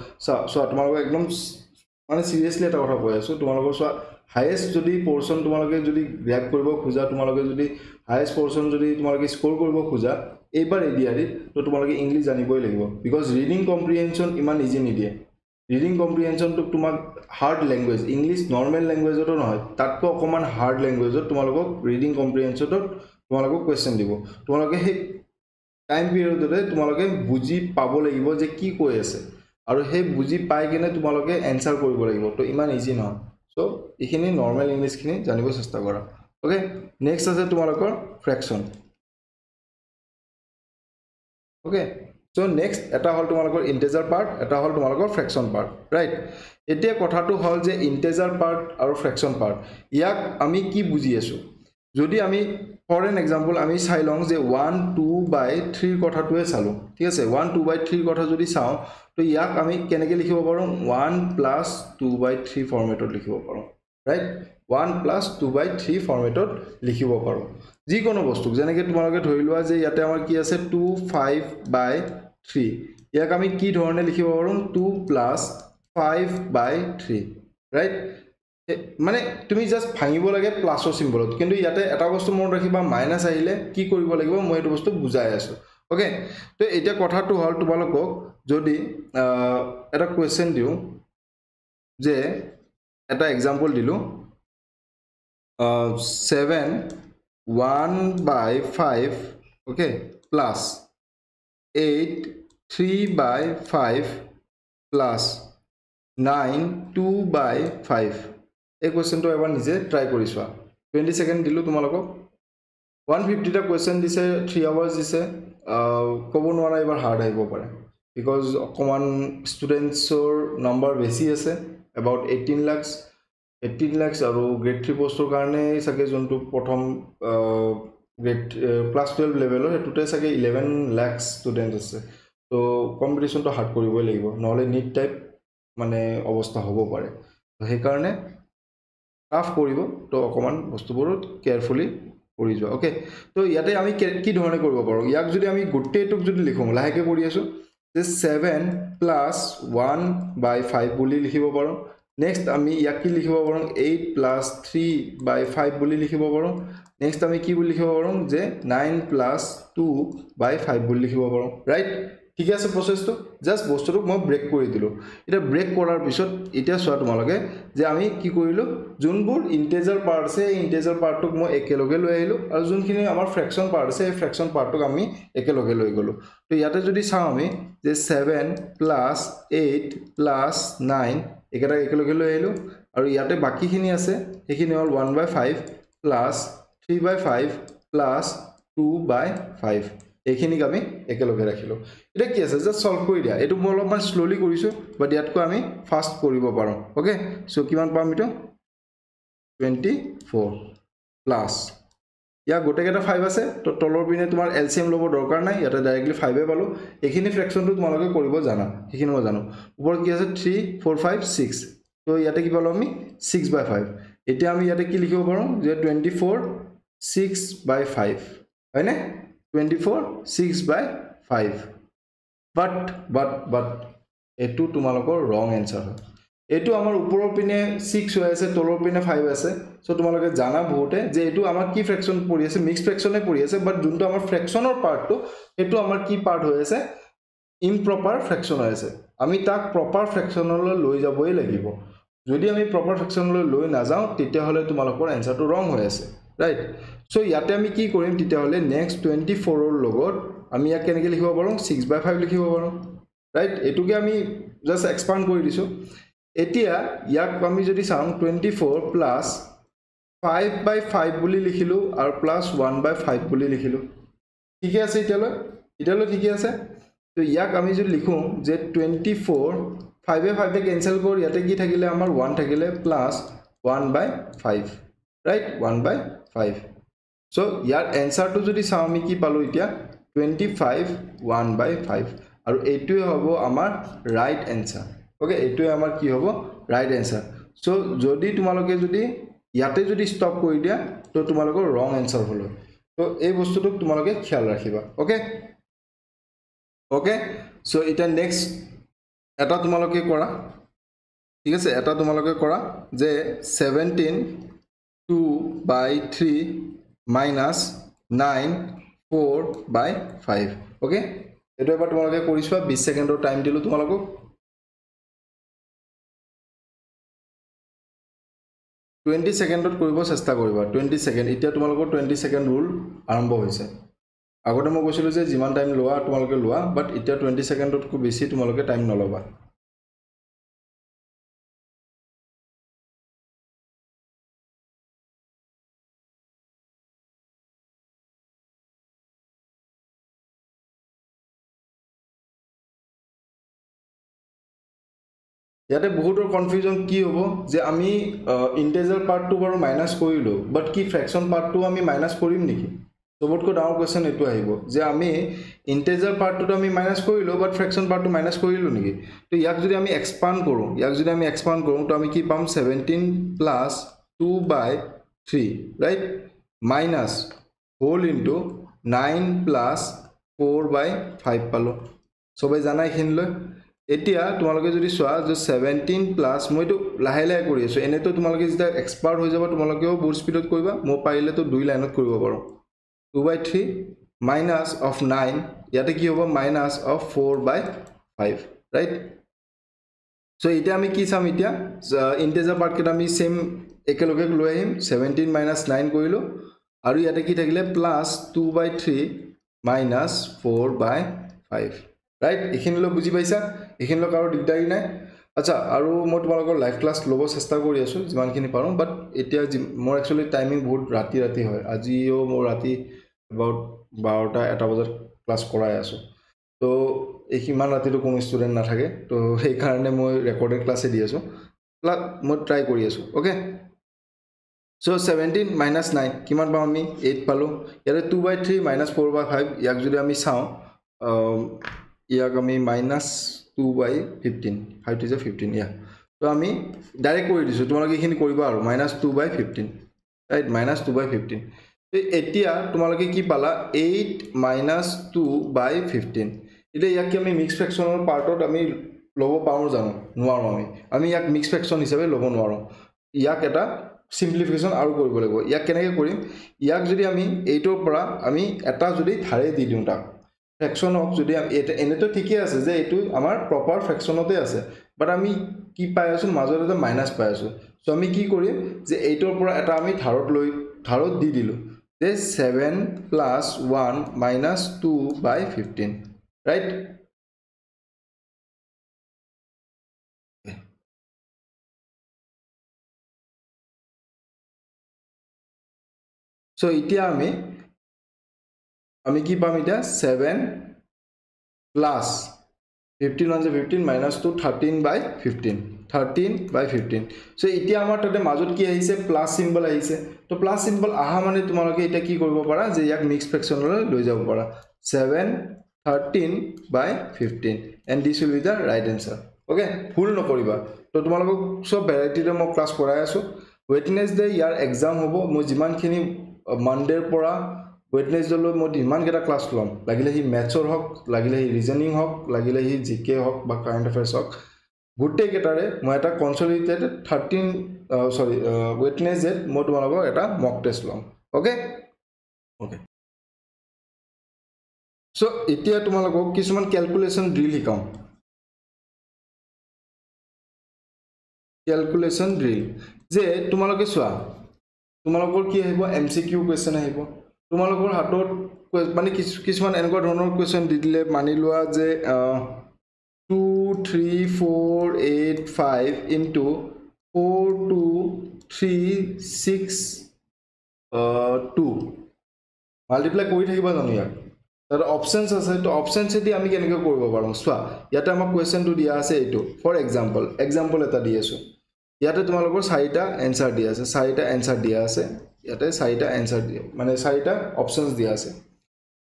সো তোমালোকে একদম মানে সিৰিয়াসলি এটা কথা কৈ আছো তোমালোকৰ সো হাইয়েস্ট যদি পোৰশন তোমালোকে যদি গ্ৰেব কৰিব খোজা তোমালোকে যদি হাইয়েস্ট পোৰশন যদি তোমালোকে স্কোৰ কৰিব খোজা এইবাৰ এডিআৰই তো তোমালোকে ইংলিশ জানিবই লাগিব বিকজ ৰিডিং কম্প্ৰিহেনশন ইমান ইজি নিদিয়ে ৰিডিং কম্প্ৰিহেনশন তো তোমাক হাৰ্ড ল্যাঙ্গুৱেজ ইংলিশ নৰ্মেল ল্যাঙ্গুৱেজটো নহয় তাতকৈ অকমান হাৰ্ড ল্যাঙ্গুৱেজত তোমালোকক ৰিডিং কম্প্ৰিহেনশনত তোমালোকক কোৱেশ্চন দিব তোমালোকে হে টাইম পিৰিয়ডতে তোমালোকে বুজি পাব লাগিব যে কি কৈ আছে আৰু হে বুজি পাই কিনে তোমালোকে এনসাৰ কৰিব লাগিব তো ইমান ইজি নহয় সো ইখিনি নৰ্মেল ইংলিশ খিনি জানিব চেষ্টা কৰা ওকে নেক্সট আছে তোমালোকৰ ফ্ৰেকশন ওকে সো নেক্সট এটা হল তোমালোকৰ ইন্টিজাৰ পাৰ্ট এটা হল তোমালোকৰ ফ্ৰেকশন পাৰ্ট ৰাইট এতিয়া কথাটো হল যে ইন্টিজাৰ পাৰ্ট আৰু ফ্ৰেকশন পাৰ্ট ইয়াক আমি কি বুজি আছো যদি আমি ফৰ এন এক্সাম্পল আমি চাই লং যে 1 2/3 কথাটোৱে চালো ঠিক আছে 1 2/3 কথা যদি চাও তো ইয়াক আমি কেনেকৈ লিখিব পাৰো 1 + 2/3 ফৰমেটত লিখিব পাৰো ৰাইট 1 + 2/3 ফৰমেটত লিখিব পাৰো যিকোনো বস্তু যেনেকৈ তোমালোকে ধৰি লোৱা যে ইয়াতে আমাৰ কি আছে 2 5/3 ইয়াক আমি কি ধৰণে লিখিব পাৰো 2 + 5/3 ৰাইট মানে তুমি জাস্ট ভাঙিব লাগে প্লাসৰ সিম্বলত কিন্তু ইয়াতে এটা বস্তু মনত ৰাখিবা মাইনাস আহিলে কি কৰিব লাগিব মই এটো বস্তু বুজাই আছো ওকে তো এটা কথাটো হল তোমালোকক যদি এটা কোৱেশ্চন দিও যে এটা एग्जांपल দিলো 7 1/5 ওকে প্লাস 8 3/5 প্লাস 9 2/5 এই কোৱেশ্চনটো এবাৰ নিজে ট্ৰাই কৰি চোৱা 20 সেকেন্ড দিলো তোমালোকক 150 টা কোৱেশ্চন দিছে 3 আৱাৰ্স দিছে ক'ব নোৱাৰা এবাৰ হাৰ্ড আহিব পাৰে বিকজ অকমান ষ্টুডেন্টছৰ নাম্বাৰ বেছি আছে about 18 lakhs আৰু গ্ৰেড 3 পোষ্টৰ কাৰণে সাকে যোনটো প্ৰথম গ্ৰেড ক্লাস 12 লেভেলৰ এটোতে সাকে 11 lakhs ষ্টুডেন্ট আছে তো কম্পিটিশনটো হাৰ্ড কৰিবই লাগিব নহলে নিট টাইপ মানে অৱস্থা হ'ব পাৰে তো সেই কাৰণে টাফ কৰিব তো অকমান বস্তুবোৰত কেয়াৰফুলি কৰি যোৱা ওকে তো ইয়াতে আমি কি ধৰণে কৰিব পাৰোঁ ইয়াক যদি আমি গোটেইটোক যদি লিখোঁ লাহেকৈ কৰি আছোঁ যে 7 প্লাছ 1/5 বুলি লিখিব পাৰোঁ নেক্সট আমি ইয়াক কি লিখিব পাৰোঁ 8 প্লাছ 3/5 বুলি লিখিব পাৰোঁ নেক্সট আমি কি বুলি লিখিব পাৰোঁ যে 9 প্লাছ 2/5 বুলি লিখিব পাৰোঁ ৰাইট ঠিক আছে প্ৰচেছটো জাষ্ট বস্তুটোক মই ব্ৰেক কৰি দিলোঁ এটা ব্ৰেক কৰাৰ পিছত এতিয়া চোৱা তোমালোকে যে আমি কি কৰিলোঁ যোনবোৰ ইন্টিজাৰ পাৰ্ট আছে এই ইন্টিজাৰ পাৰ্টটোক মই একেলগে লৈ আহিলোঁ আৰু যোনখিনি আমাৰ ফ্ৰেকশ্যন পাৰ্ট আছে এই ফ্ৰেকশ্যন পাৰ্টটোক আমি একেলগে লৈ গ'লোঁ তো ইয়াতে যদি চাওঁ আমি যে 7 প্লাছ 8 প্লাছ 9 একেটা একেলগে লৈ আহিলোঁ আৰু ইয়াতে বাকীখিনি আছে সেইখিনি হ'ল 1/5 প্লাছ 3/5 প্লাছ 2/5 এইখিনিক আমি একেলগে ৰাখিলোঁ এটা কি আছে জাষ্ট সলভ কৰি দিয়া এইটো মই অলপমান স্লোলি কৰিছোঁ বাট ইয়াতকৈ আমি ফাষ্ট কৰিব পাৰোঁ ওকে চ' কিমান পাম এইটো 24 প্লাছ ইয়াৰ গোটেইকেইটা 5 আছে তো তলৰ পিনে তোমাৰ এলচিএম ল'ব দৰকাৰ নাই ইয়াতে ডাইৰেক্টলি 5 পালোঁ এইখিনি ফ্ৰেকশ্যনটো তোমালোকে কৰিব জানা সেইখিনি মই জানো ওপৰত কি আছে 3 4 5 6 তো ইয়াতে কি পালোঁ আমি 6/5 এতিয়া আমি ইয়াতে কি লিখিব পাৰোঁ যে 24 6/5 হয়নে 24 6/5 but এইটো তোমালোকৰ ৰং এনসাৰ হয় এইটো আমাৰ ওপৰৰ পিনে 6 হৈ আছে তলৰ পিনে 5 আছে সো তোমালোকে জানা বহুতে যে এইটো আমাৰ কি ফ্ৰেকশ্যন পৰি আছে মিক্স ফ্ৰেকশ্যনে পৰি আছে বাট যোনটো আমাৰ ফ্ৰেকশ্যনৰ পাৰ্টটো এইটো আমাৰ কি পাৰ্ট হৈ আছে ইমপ্ৰপাৰ ফ্ৰেকশ্যন হৈ আছে আমি তাক প্ৰপাৰ ফ্ৰেকশ্যনলৈ লৈ যাবই লাগিব যদি আমি প্ৰপাৰ ফ্ৰেকশ্যনলৈ লৈ নাযাওঁ তেতিয়াহ'লে তোমালোকৰ এনসাৰটো ৰং হৈ আছে ৰাইট সো ইয়াতে আমি কি কৰিম তেতিয়াহ'লে নেক্সট 24 ৰ লগত আমি ইয়াক কেনেকৈ লিখিব পাৰোঁ 6/5 লিখিব পাৰোঁ ৰাইট এইটোকে আমি জাষ্ট এক্সপান্ড কৰি দিছোঁ এতিয়া ইয়াক আমি যদি চাওঁ 24 প্লাছ 5/5 বুলি লিখিলোঁ আৰু প্লাছ 1/5 বুলি লিখিলোঁ ঠিকে আছে এতিয়ালৈ ঠিকে আছে তো ইয়াক আমি যদি লিখোঁ যে 24 5/5 কেনসেল কৰ ইয়াতে কি থাকিলে আমাৰ 1 থাকিলে প্লাছ 1/5 ৰাইট 1/5 সো ইয়াৰ এনসাৰটো যদি চাওঁ আমি কি পালোঁ এতিয়া 25 1/5 আৰু এইটোৱে হ'ব আমাৰ ৰাইট এনসাৰ ওকে এইটোৱে আমাৰ কি হ'ব ৰাইট এনসাৰ সো যদি তোমালোকে যদি ইয়াতে যদি ষ্টপ কৰি দিয়া তো তোমালোকৰ ৰং এনসাৰ হ'ল তো এই বস্তুটোক তোমালোকে খেয়াল ৰাখিবা ওকে সো এটা নেক্সট এটা তোমালোকে কৰা ঠিক আছে এটা তোমালোকে কৰা যে 17 2/3 minus 9 4/5 ওকে এইটো এবাৰ তোমালোকে কৰি চোৱা 20 সেকেন্ডৰ টাইম দিলো তোমালোকক 20 সেকেন্ডত কৰিব চেষ্টা কৰিবা 20 সেকেন্ড এতিয়া তোমালোকৰ 20 সেকেন্ড ৰুল আৰম্ভ হৈছে আগতে মই কৈছিলো যে যিমান টাইম লোৱা তোমালোকে লোৱা বাট এতিয়া 20 সেকেন্ডতকৈ বেছি তোমালোকে টাইম নলবা ইয়াতে বহুতৰ কনফিউজন কি হ'ব যে আমি ইন্টিজাৰ পাৰ্টটো বাৰু মাইনাস কৰিলো বাট কি ফ্ৰেকশ্যন পাৰ্টটো আমি মাইনাস কৰিম নেকি সবতকৈ ডাঙৰ কোৱেশ্চন এইটো আহিব যে আমি ইন্টিজাৰ পাৰ্টটো আমি মাইনাস কৰিলো বাট ফ্ৰেকশ্যন পাৰ্টটো মাইনাস কৰিলো নেকি তো ইয়াক যদি আমি এক্সপান্ড কৰো তো আমি কি পাম 17 plus 2/3 right minus whole into 9 plus 4/5 পালো সবাই জানা এইখিনিলৈ এতিয়া তোমালোকে যদি চোৱা যে 17 প্লাস মইতো লাহে লাহে কৰি আছো এনেতো তোমালোকে যেতিয়া এক্সপাৰ্ট হৈ যাব তোমালোকেও বহুত স্পিডত কৰিবা মই পাৰিলে তো দুই লাইনত কৰিব পাৰো 2/3 minus of 9 ইয়াতে কি হ'ব minus of 4/5 right so এটা আমি কি চাম এতিয়া ইন্টিজাৰ পাৰ্ট কেটা আমি সেম একেলগে লৈ আহিম 17 minus 9 কৰিলো আৰু ইয়াতে কি থাকিলে plus 2/3 minus 4/5 right এখিনিলৈ বুজি পাইছা এখিনিলৈ কাৰো দিগদাৰি নাই আচ্ছা আৰু মই তোমালোকৰ লাইভ ক্লাস ল'ব চেষ্টা কৰি আছো যিমানখিনি পাৰো বাট এতিয়া মোৰ একচুয়ালি টাইমিং বহুত ৰাতি হয় আজিও মোৰ ৰাতি about 12টা বজাত ক্লাস কৰাই আছো তো এইমান ৰাতিটো কোনো ষ্টুডেন্ট নাথাকে তো সেই কাৰণে মই ৰেকৰ্ডেড ক্লাসে দি আছো মই ট্ৰাই কৰি আছো ওকে so 17 minus 9 কিমান পাম আমি 8 পালো ইয়াতে 2/3 minus 4/5 ইয়াক যদি আমি চাওঁ ইয়াক আমি minus 2/15 5 is 15 yeah তো আমি ডাইৰেক্ট কৰি দিছো তোমালোকে এইখিনি কৰিবা আৰু minus 2/15 right minus 2/15 এতিয়া তোমালোকে কি পালা 8 - 2 by 15 এতিয়া ইয়াক কি আমি মিক্স ফ্ৰেকচনৰ পাৰ্টত আমি ল'ব পাৰো জানো নোৱাৰো আমি ইয়াক মিক্স ফ্ৰেকচন হিচাপে ল'ব নোৱাৰো ইয়াক এটা সিম্পলিফিকেশন আৰু কৰিব লাগিব ইয়াক কেনেকৈ কৰিম ইয়াক যদি আমি 8 ৰ পৰা আমি এটা যদি ধাৰে দি দিওঁ তাক ফ্ৰেকচনক যদি এনেটো ঠিকই আছে যে এইটো আমাৰ প্ৰপাৰ ফ্ৰেকচনতে আছে বাট আমি কি পাই আছো মাজত এটা মাইনাস পাই আছো সো আমি কি কৰিম যে 8 ৰ পৰা এটা আমি ধাৰত দি দিলো যে 7 + 1 - 2 by 15 right so এতিয়া আমি কি পাম এতিয়া 7 plus 15 1 15 - 2 13 by 15 13 by 15 so এতিয়া আমাৰ তাতে মাজত কি আহিছে প্লাস সিম্বল আহিছে তো প্লাস সিম্বল আহা মানে তোমালোকে এটা কি কৰিব পাৰা যে ইয়াক মিক্স ফ্ৰেকচনলৈ লৈ যাব পাৰা 7 13 by 15 and this will be the right answer okay ভুল নকৰিবা তো তোমালোকক সব ভ্যাৰাইটিৰে মই ক্লাস কৰাই আছো ওয়েডনেসডে ইয়াৰ এক্সাম হ'ব মই যিমানখিনি মানডেৰ পৰা ওয়েডনেসডেলৈ মই ইমান কেটা ক্লাস লম লাগিলে হি ম্যাথছৰ হক লাগিলে হি ৰিজনিং হক লাগিলে হি জিকে হক বা কাৰেন্ট এফেয়াৰ্স হক গুটে কেটাৰে মই এটা কনসলিডেটেড 13 ওয়েডনেসডে মই তোমালোকক এটা মক টেস্ট লম ওকে ওকে সো এতিয়া তোমালোকক কিছুমান ক্যালকুলেশন ড্ৰিল শিকাম ক্যালকুলেশন ড্ৰিল যে তোমালোকে চোৱা তোমালোকৰ কি আহিব এমসিকিউ কোৱেশ্চন আহিব তোমালোকৰ হাতত মানে কিছুমান এনেকুৱা ধৰণৰ কোৱেশ্চন দি দিলে মানি লোৱা যে 2 3 4 8 5 into 4 2 3 6 2 মাল্টিপ্লাই কৰি থাকিবা জানো ইয়াক তাৰ অপশনস আছে তো অপশনস এদি আমি কেনেকৈ কৰিব পাৰো চোৱা ইয়াতে আমাক কোৱেশ্চনটো দিয়া আছে এইটো ফৰ এক্সাম্পল এটা দি আছো ইয়াতে তোমালোকৰ 4টা এনসাৰ দিয়া আছে 4টা এনসাৰ দিয়া আছে ইয়াতে 4টা এনসাৰ দিয়া মানে 4টা অপশনস দিয়া আছে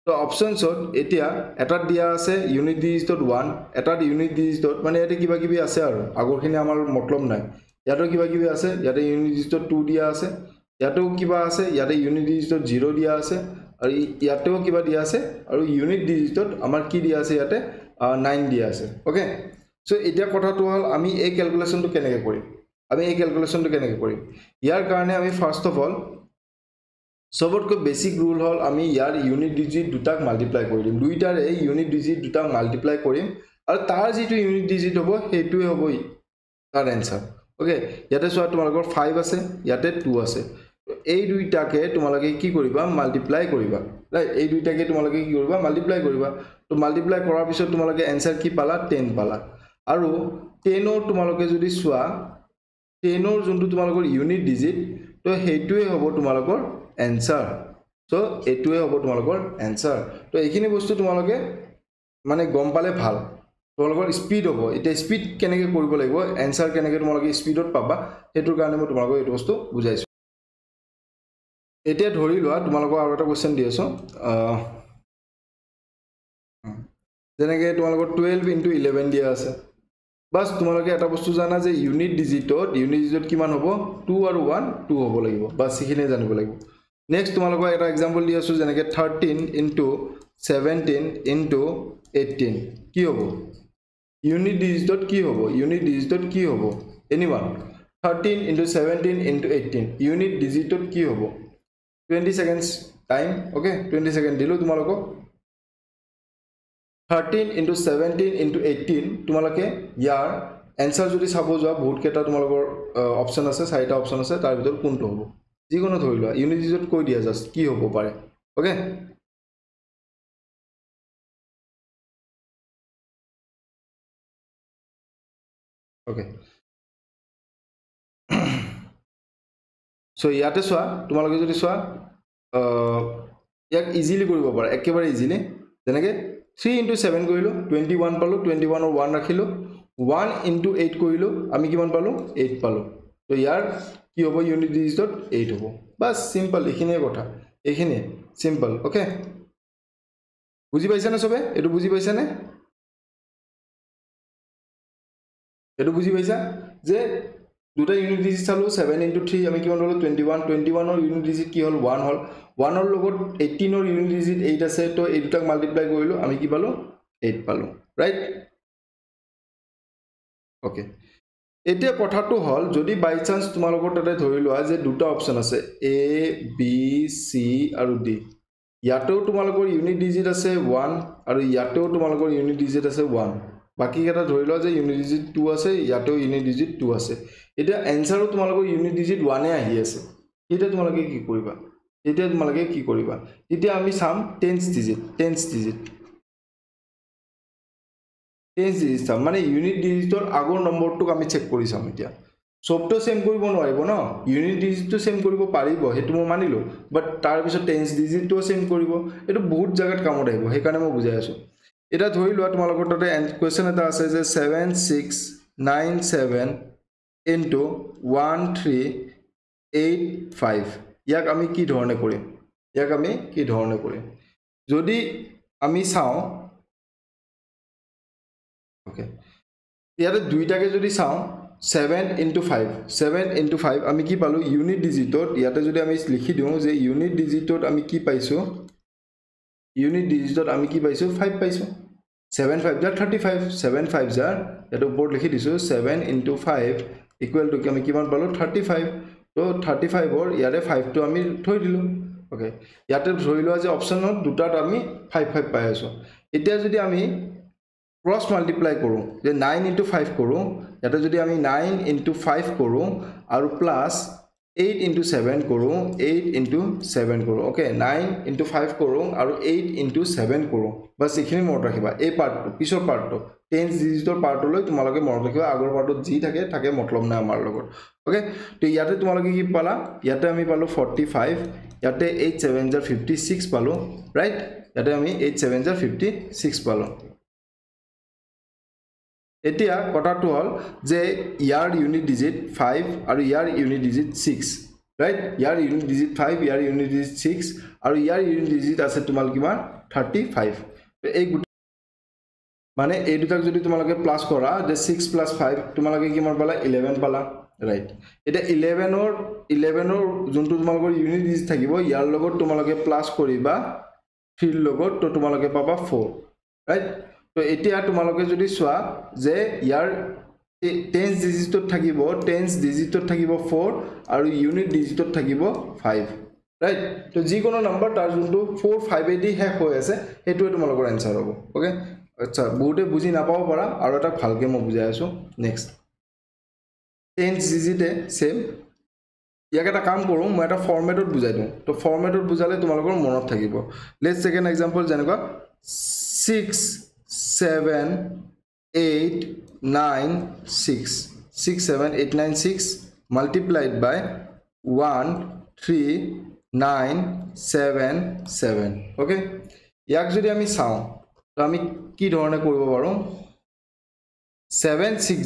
তো অপশনসত এতিয়া এটা দিয়া আছে ইউনিট ডিজিটত 1 এটা ইউনিট ডিজিটত মানে ইয়াতে কিবা কিবি আছে আৰু আগৰখিনি আমাৰ মতলব নাই ইয়াতে কিবা কিবি আছে ইয়াতে ইউনিট ডিজিটত 2 দিয়া আছে ইয়াতেও কিবা আছে ইয়াতে ইউনিট ডিজিটত 0 দিয়া আছে আৰু ইয়াতেও কিবা দিয়া আছে আৰু ইউনিট ডিজিটত আমাৰ কি দিয়া আছে ইয়াতে 9 দিয়া আছে ওকে সো এতিয়া কথাটো হল আমি এই ক্যালকুলেশনটো কেনেকৈ কৰিম ইয়াৰ কাৰণে আমি ফাৰ্স্ট অফ অল সবতকৈ বেসিক ৰুল হল আমি ইয়াৰ ইউনিট ডিজিট দুটাক মাল্টিপ্লাই কৰি দিম দুইটাৰে ইউনিট ডিজিট দুটাক মাল্টিপ্লাই কৰিম আৰু তাৰ যেটো ইউনিট ডিজিট হ'ব হেতুৱে হ'ব তাৰ আনসাৰ ওকে ইয়াতে চোৱা তোমালোকৰ 5 আছে ইয়াতে 2 আছে এই দুইটাকে তোমালোকে কি কৰিবা মাল্টিপ্লাই কৰিবা ৰাইট এই দুইটাকে তোমালোকে কি কৰিবা মাল্টিপ্লাই কৰিবা তো মাল্টিপ্লাই কৰাৰ পিছত তোমালোকে আনসাৰ কি পালা 10 পালা আৰু 10 ৰ তোমালোকে যদি চোৱা 10 ৰ যোনটো তোমালোকৰ ইউনিট ডিজিট তো হেতুৱে হ'ব তোমালোকৰ answer so এটুৱে হ'ব তোমালোকৰ answer তো এইখিনি বস্তু তোমালোকে মানে গম পালে ভাল তোমালোকৰ স্পিড হ'ব এটা স্পিড কেনেকৈ কৰিব লাগিব answer কেনেকৈ তোমালোকে স্পিডত পাবা হেতুৰ কাৰণে মই তোমালোকক এই বস্তু বুজাইছো এতিয়া ধৰি লোৱা তোমালোকক আৰু এটা কোৱেশ্চন দি আছো যেনেকৈ তোমালোকৰ 12 * 11 দিয়া আছে বাস তোমালোকে এটা বস্তু জানা যে ইউনিট ডিজিটত কিমান হ'ব 2 আৰু 1 2 হ'ব লাগিব বাস সিখিনি জানিব লাগিব নেক্সট তোমালোকক এটা एग्जांपल দি আছো যেনেকৈ 13 * 17 * 18 কি হ'ব ইউনিট ডিজিটত কি হ'ব এনিওয়ান 13 * 17 * 18 ইউনিট ডিজিটত কি হ'ব 20 সেকেন্ডস টাইম ওকে 20 সেকেন্ড দিলো তোমালোকক 13 * 17 * 18 তোমালোকে ইয়াৰ আনসাৰ যদি চাব যোৱা বহুত কেটা তোমালোকৰ অপচন আছে 4টা অপচন আছে তাৰ ভিতৰত কোনটো হ'ব যিকোনো ধৰি লোৱা ইউনিট ডিজিটত কৈ দিয়া জাস্ট কি হ'ব পাৰে ওকে ওকে সো ইয়াতে চোৱা তোমালোকে যদি চোৱা ইয়াক ইজিলি কৰিব পাৰা একেবাৰে ইজিলি যেনেকৈ 3 * 7 কৰিলো 21 পালো 21 ৰ 1 ৰাখিলো 1 * 8 কৰিলো আমি কিমান পালো 8 পালো তো ইয়াৰ কি হ'ব ইউনিট ডিজিটত 8 হ'ব বাস সিম্পল এখিনিয়ে কথা এখিনিয়ে সিম্পল ওকে বুজি পাইছা না সবে এটো বুজি পাইছা নে এটো বুজি পাইছা যে দুটা ইউনিট ডিজিট চালো 7 × 3 আমি কিমান হলো 21 21 ৰ ইউনিট ডিজিট কি হল 1 হল 1 ৰ লগত 18 ৰ ইউনিট ডিজিট 8 আছে তো এই দুটাক মাল্টিপ্লাই কৰিলো আমি কি পালো 8 পালো ৰাইট ওকে এতিয়া কথাটো হল যদি বাই চান্স তোমালোকৰ তাতে ধৰি লোৱা যে দুটা অপচন আছে এ বি সি আৰু ডি ইয়াতেও তোমালোকৰ ইউনিট ডিজিট আছে 1 আৰু ইয়াতেও তোমালোকৰ ইউনিট ডিজিট আছে 1 বাকি কেটা ধৰি লোৱা যে ইউনিট ডিজিট 2 আছে ইয়াতেও ইউনিট ডিজিট 2 আছে এতিয়া এনসারও তোমালোকৰ ইউনিট ডিজিট 1 এ আহি আছে এতিয়া তোমালোকে কি কৰিবা এতিয়া আমি চাম 10 ডিজিট চাম মানে ইউনিট ডিজিটৰ আগৰ নম্বৰটোক আমি চেক কৰি চাম এতিয়া সবটো সেম কৰিব নোৱাৰিব ন ইউনিট ডিজিটটো সেম কৰিব পাৰিব হেতু মই মানিলো বাট তাৰ পিছত 10 ডিজিটটো সেম কৰিব এটো বহুত জায়গাত কামত আহিব হেকাৰণে মই বুজাই আছো এটা ধৰি লোৱা তোমালোকৰ তাতে কোৱেশ্চন এটা আছে যে 7697 into 1385 ইয়াক আমি কি ধৰণে কৰিম যদি আমি চাও ওকে ইয়াতে দুইটাকে যদি চাও 7 × 5 আমি কি পালো ইউনিট ডিজিটত ইয়াতে যদি আমি লিখি দিও যে ইউনিট ডিজিটত আমি কি পাইছো 5 পাইছো 7 5 jar 35 7 5 jar এটো বোর্ড লিখি দিছো 7 × 5 ইকুয়াল টু আমি কিমান পালো 35 তো 35 অর ইয়ারে 5 টো আমি থৈ দিলো ওকে ইয়াতে ধৰি লোৱা যে অপচনত দুটাত আমি 5 5 পাই আছো এতিয়া যদি আমি ক্রস মাল্টিপ্লাই কৰো যে 9 × 5 কৰো ইয়াতে যদি আমি 9 × 5 কৰো আৰু প্লাস 8 × 7 কৰো 8 × 7 কৰো ওকে 9 × 5 কৰো আৰু 8 × 7 কৰো বাস এখিনি মনত ৰাখিবা এই পাৰ্টটো পিছৰ পাৰ্টটো 10 ডিজিটৰ পাৰ্টলৈ তোমালোকে মনত ৰাখিবা আগৰ পাৰ্টত যি থাকে মতলব নাই আমাৰ লগত ওকে তো ইয়াতে তোমালোকে কি পালা ইয়াতে আমি পালো 45 ইয়াতে 8 7 jar 56 পালো ৰাইট ইয়াতে আমি 8 7 jar 56 পালো এতিয়া কথাটো হল যে ইয়াৰ ইউনিট ডিজিট 5 আৰু ইয়াৰ ইউনিট ডিজিট 6 ৰাইট ইয়াৰ ইউনিট ডিজিট 5 ইয়াৰ ইউনিট ডিজিট 6 আৰু ইয়াৰ ইউনিট ডিজিট আছে তোমাল কিমান 35 এই মানে এই দুটাক যদি তোমালোকে প্লাস কৰা যে 6 + 5 তোমালোকে কিমান পালা 11 পালা ৰাইট এটা 11 ৰ যোনটো তোমালোকৰ ইউনিট ডিজিট থাকিব ইয়াৰ লগত তোমালোকে প্লাস কৰিবা 3 লগত তো তোমালোকে পাবা 4 ৰাইট তো এতিয়া তোমালোকে যদি সোয়া যে ইয়াৰ 10 ডিজিটত থাকিব 4 আৰু ইউনিট ডিজিটত থাকিব 5 ৰাইট তো যি কোনো নাম্বাৰ তাৰ যোনটো 4 5 এদি হে হৈ আছে হেতুৱে তোমালোকৰ আনসাৰ হ'ব ওকে আচ্ছা বহুতে বুজি নাপাও পাৰা আৰু এটা ভালকে মই বুজাই আছো নেক্সট 10 ডিজিটে সেম ইয়াক এটা কাম কৰো মই এটা ফৰম্যাটত বুজাই দিও তো ফৰম্যাটত বুজালে তোমালোকৰ মনত থাকিব লেটস টেক এন এক্সাম্পল যেনেকুৱা 6 7 8 9 6 6 7 8 9 6 multiplied by 1 3 9 7 7 okay ইয়াক যদি আমি চাও তো আমি কি ধৰণে কৰিব পাৰো 7 6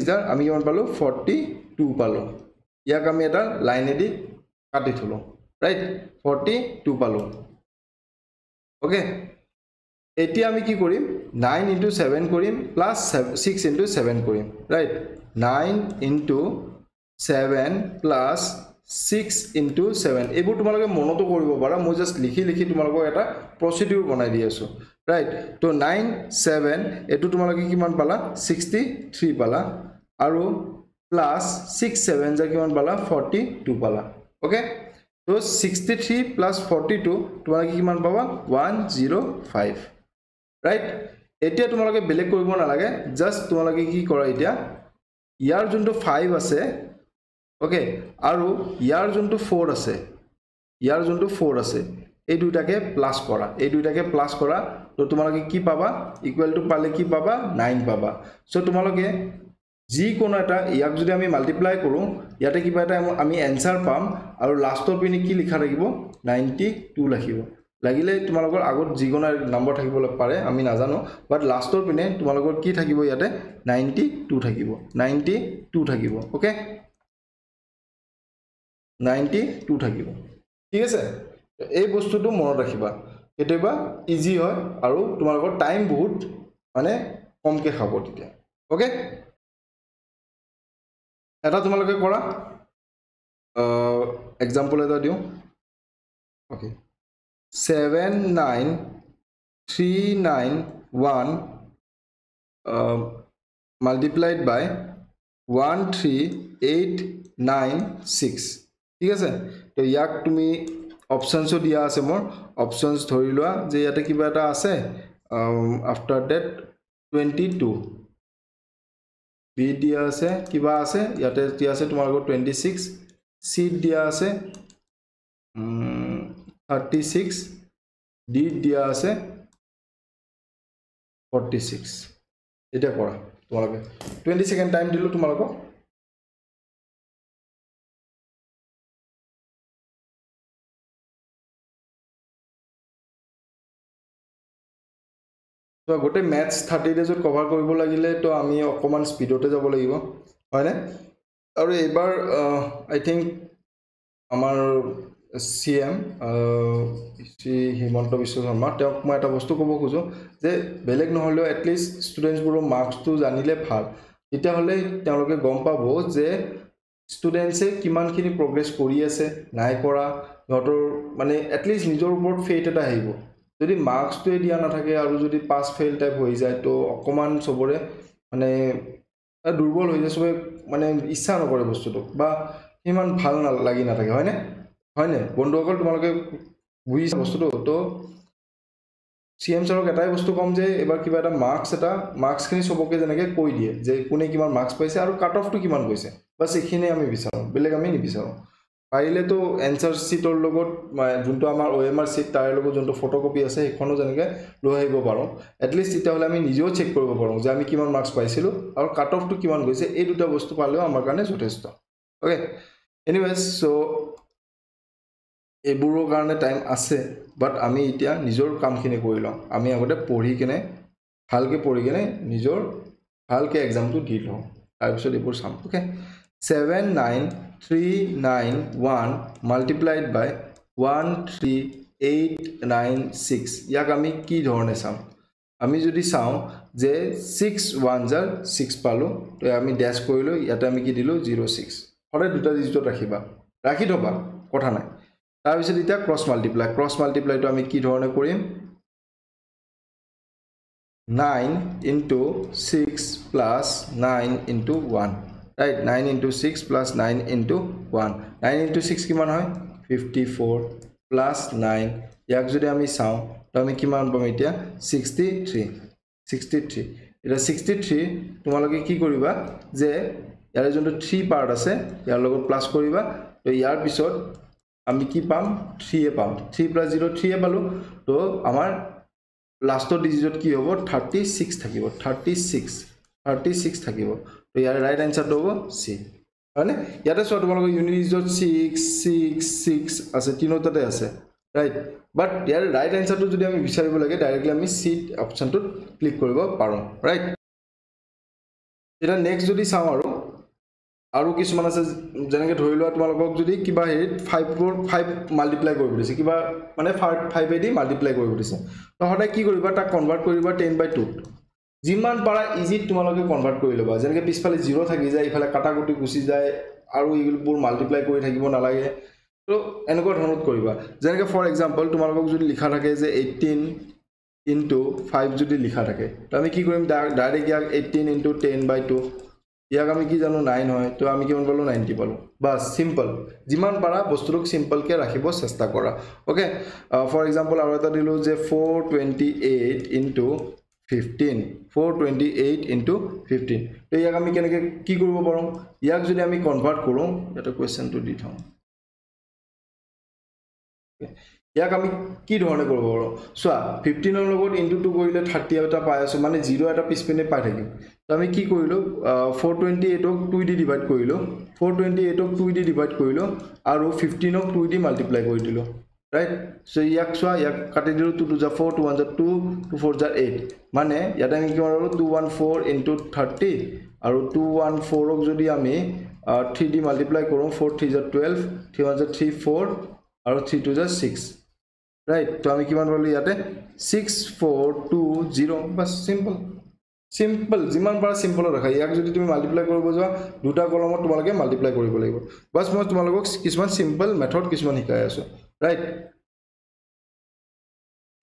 jar আমি কিমান পালো 42 পালো ইয়াক আমি এটা লাইনেদি কাটি থলো ৰাইট 42 পালো ওকে এতিয়া আমি কি কৰিম 9 × 7 কৰিম প্লাস 6 × 7 কৰিম ৰাইট 9 × 7 প্লাস 6 × 7 এইবোৰ তোমালোকে মনতো কৰিব পাৰা মই জাস্ট লিখি তোমালোকক এটা প্ৰসিডিউৰ বনাই দি আছো ৰাইট তো 9 7 এটো তোমালোকে কিমান পালা 63 পালা আৰু প্লাস 6 7 যা কিমান পালা 42 পালা ওকে তো 63 প্লাস 42 তোমালোকে কিমান পাবা 105 ৰাইট এতিয়া তোমালোকে বেলেগ কৰিব নালাগে জাস্ট তোমালোকে কি কৰা এতিয়া ইয়াৰ যোনটো 5 আছে ওকে আৰু ইয়াৰ যোনটো 4 আছে এই দুটাকে প্লাস কৰা তো তোমালোকে কি পাবা ইকুয়াল টু পালে কি পাবা 9 পাবা সো তোমালোকে যি কোনো এটা ইয়াক যদি আমি মাল্টিপ্লাই কৰো ইয়াতে কিবা এটা আমি আনসাৰ পাম আৰু লাষ্টৰ পিনে কি লিখা থাকিব 92 লিখিব লাগিলে তোমালোকৰ আগত যিকোনো নম্বৰ থাকিব পাৰে আমি নাজানো বাট লাষ্টৰ পিনে তোমালোকৰ কি থাকিব ইয়াতে 92 থাকিব ওকে 92 থাকিব ঠিক আছে এই বস্তুটো মনত ৰাখিবা কেতিয়াবা ইজি হয় আৰু তোমালোকৰ টাইম বহুত মানে কমকে খাব তেতিয়া ওকে এটা তোমালোকে কৰা এক্সাম্পল এটা দিওঁ ওকে 79391 multiplied by 13896 ঠিক আছে তো ইয়াক তুমি অপশনসও দিয়া আছে মোৰ অপশনস ধৰি লোৱা যে ইয়াতে কিবা এটা আছে আফটাৰ দ্যাট 22 বি দিয়া আছে কিবা আছে ইয়াতে দিয়া আছে তোমালোকৰ 26 সি দিয়া আছে 36 ডি দিয়া আছে 46 এটা কৰা তোমালোকে 20 সেকেন্ড টাইম দিলো তোমালোকক তো গোটে ম্যাথস 30 ডেজত কভার কৰিব লাগিলে তো আমি অকমান স্পিডতে যাব লাগিব হয়নে আৰু এবাৰ আই থিংক আমাৰ সিএম শ্ৰী হিমন্ত বিশ্ব শৰ্মা তেওঁক মই এটা বস্তু ক'ব খোজো যে বেলেগ নহলেও এটলিষ্ট ষ্টুডেণ্টছবোৰৰ মাৰ্কছটো জানিলে ভাল তেতিয়াহ'লে তেওঁলোকে গম পাব যে ষ্টুডেণ্টছে কিমানখিনি প্ৰগ্ৰেছ কৰি আছে নাই কৰা সিহঁতৰ মানে এটলিষ্ট নিজৰ ওপৰত ফেইথ এটা আহিব যদি মাৰ্কছটোৱে দিয়া নাথাকে আৰু যদি পাছ ফেইল টাইপ হৈ যায় তো অকমান সবৰে মানে দুৰ্বল হৈ যায় সবে মানে ইচ্ছা নকৰে বস্তুটো বা ইমান ভাল লাগি নাথাকে হয়নে হয়নে বন্ধুসকল তোমালোকে বুজিছা বস্তুটো তো সিএম ছাৰক এটাই বস্তু কম যে এবাৰ কিবা এটা মাৰ্কছখিনি সবকে যেনেকৈ কৈ দিয়ে যে কোনে কিমান মাৰ্কছ পাইছে আৰু কাট অফটো কিমান গৈছে বাছ এইখিনি আমি বিচাৰোঁ বেলেগ আমি নিবিচাৰোঁ পাৰিলে তো এনসাৰ শিটৰ লগত যোনটো আমাৰ OMR শিট তাৰ লগত যোনটো ফটোকপি আছে সেইখনো যেনেকৈ লৈ আহিব পাৰোঁ এটলিষ্ট তেতিয়াহ'লে আমি নিজেও চেক কৰিব পাৰোঁ যে আমি কিমান মাৰ্কছ পাইছিলোঁ আৰু কাট অফটো কিমান গৈছে এই দুটা বস্তু পালেও আমাৰ কাৰণে যথেষ্ট অ'কে এনিৱেজ চ' এইবোৰৰ কাৰণে টাইম আছে বাট আমি এতিয়া নিজৰ কামখিনি কৰি লওঁ আমি আগতে পঢ়ি কেনে ভালকৈ পঢ়ি কেনে নিজৰ ভালকৈ এক্সামটো দি লওঁ তাৰপিছত এইবোৰ চাম অ'কে 79391 multiplied by 13896 ইয়াক আমি কি ধৰণে চাম আমি যদি চাওঁ যে 6 1 জাৰ 6 পালো তো আমি ড্যাশ কৰিলো ইয়াতে আমি কি দিলো 06 সদায় দুটা ডিজিটত ৰাখি থবা কথা নাই তাৰপিছত এতিয়া ক্ৰছ মাল্টিপ্লাইটো আমি কি ধৰণে কৰিম 9 into 6 plus 9 into 1 right 9 into 6 plus 9 into 1 9 into 6 কিমান হয় 54 plus 9 ইয়াক যদি আমি চাওঁ তো আমি কিমান পাম এতিয়া 63 এটা 63 তোমালোকে কি কৰিবা যে ইয়াৰ যোনটো 3 পাৰ্ট আছে ইয়াৰ লগত প্লাস কৰিবা তো ইয়াৰ পিছত আমি কি পাম 3 এ পাম 3 plus 0 3 এ পালো তো আমাৰ লাষ্টৰ ডিজিটত কি হ'ব 36 থাকিব 36 থাকিব তো ইয়াৰ ৰাইট আনসাৰটো হ'ব সি হয়নে ইয়াতে চোৱা তোমালোকৰ ইউনিট ডিজিটত 6 আছে তিনিটাতে আছে ৰাইট বাট ইয়াৰ ৰাইট আনসাৰটো যদি আমি বিচাৰিব লাগে ডাইৰেক্টলি আমি সি অপচনটোত ক্লিক কৰিব পাৰোঁ ৰাইট এটা নেক্সট যদি চাওঁ আৰু কিছুমান আছে যেনেকৈ ধৰি লোৱা তোমালোকক যদি কিবা হেৰিত 5 মাল্টিপ্লাই কৰিব দিছে কিবা মানে 5 এদি মাল্টিপ্লাই কৰিব দিছে তো সদায় কি কৰিবা তাক কনভাৰ্ট কৰিবা 10/2 যিমান পাৰা ইজিত তোমালোকে কনভাৰ্ট কৰি ল'বা যেনেকৈ পিছফালে 0 থাকি যায় ইফালে কাটাকুটি গুচি যায় আৰু এইবোৰ মাল্টিপ্লাই কৰি থাকিব নালাগে তো এনেকুৱা ধৰণত কৰিবা যেনেকৈ ফৰ এক্সাম্পল তোমালোকক যদি লিখা থাকে যে 18 into 5 যদি লিখা থাকে তো আমি কি কৰিম ডাইৰেক্ট ইয়াক 18 into 10/2 ইয়াক আমি কি জানো 9 হয় তো আমি কিমান পালো 90 পালো বাস সিম্পল যিমান পাৰা বস্তুটোক সিম্পলকে ৰাখিব চেষ্টা কৰা ওকে ফৰ এক্সাম্পল আৰু এটা দিলো যে 428 into 15 428 into 15 তো ইয়াক আমি কেনেকৈ কি কৰিব পাৰোঁ ইয়াক যদি আমি কনভাৰ্ট কৰোঁ এটা কোৱেশ্চনটো দি থওঁ ইয়াক আমি কি ধৰণে কৰিব পাৰোঁ চোৱা 15 ৰ লগত ইনটু 2 কৰিলে 30 এটা পাই আছো মানে 0 এটা পিছপিনে পাই থাকিম তো আমি কি কৰিলো 428 ক 2 দি ডিভাইড কৰিলো 428 ক 2 দি ডিভাইড কৰিলো আৰু 15 ক 2 দি মাল্টিপ্লাই কৰি দিলো ৰাইট সো ইয়াক চোৱা ইয়াক কাটি দিলো 2 2 4 2 1 2 2 4 8 মানে ইয়াতে আমি কি কৰিলো 214 into 30 আৰু 214 ক যদি আমি 3 দি মাল্টিপ্লাই কৰোঁ 4 3 12 3 1 3 4 আৰু 3 2 6 right তো আমি কিমান পালো ইয়াতে 6420 বাস সিম্পল সিম্পল যিমান পাৰা সিম্পল ৰাখা ইয়াক যদি তুমি মাল্টিপ্লাই কৰিব যোৱা দুটা কলমত তোমালোকে মাল্টিপ্লাই কৰিব লাগিব বাস মই তোমালোকক কিছুমান সিম্পল মেথড কিছুমান শিকাই আছো ৰাইট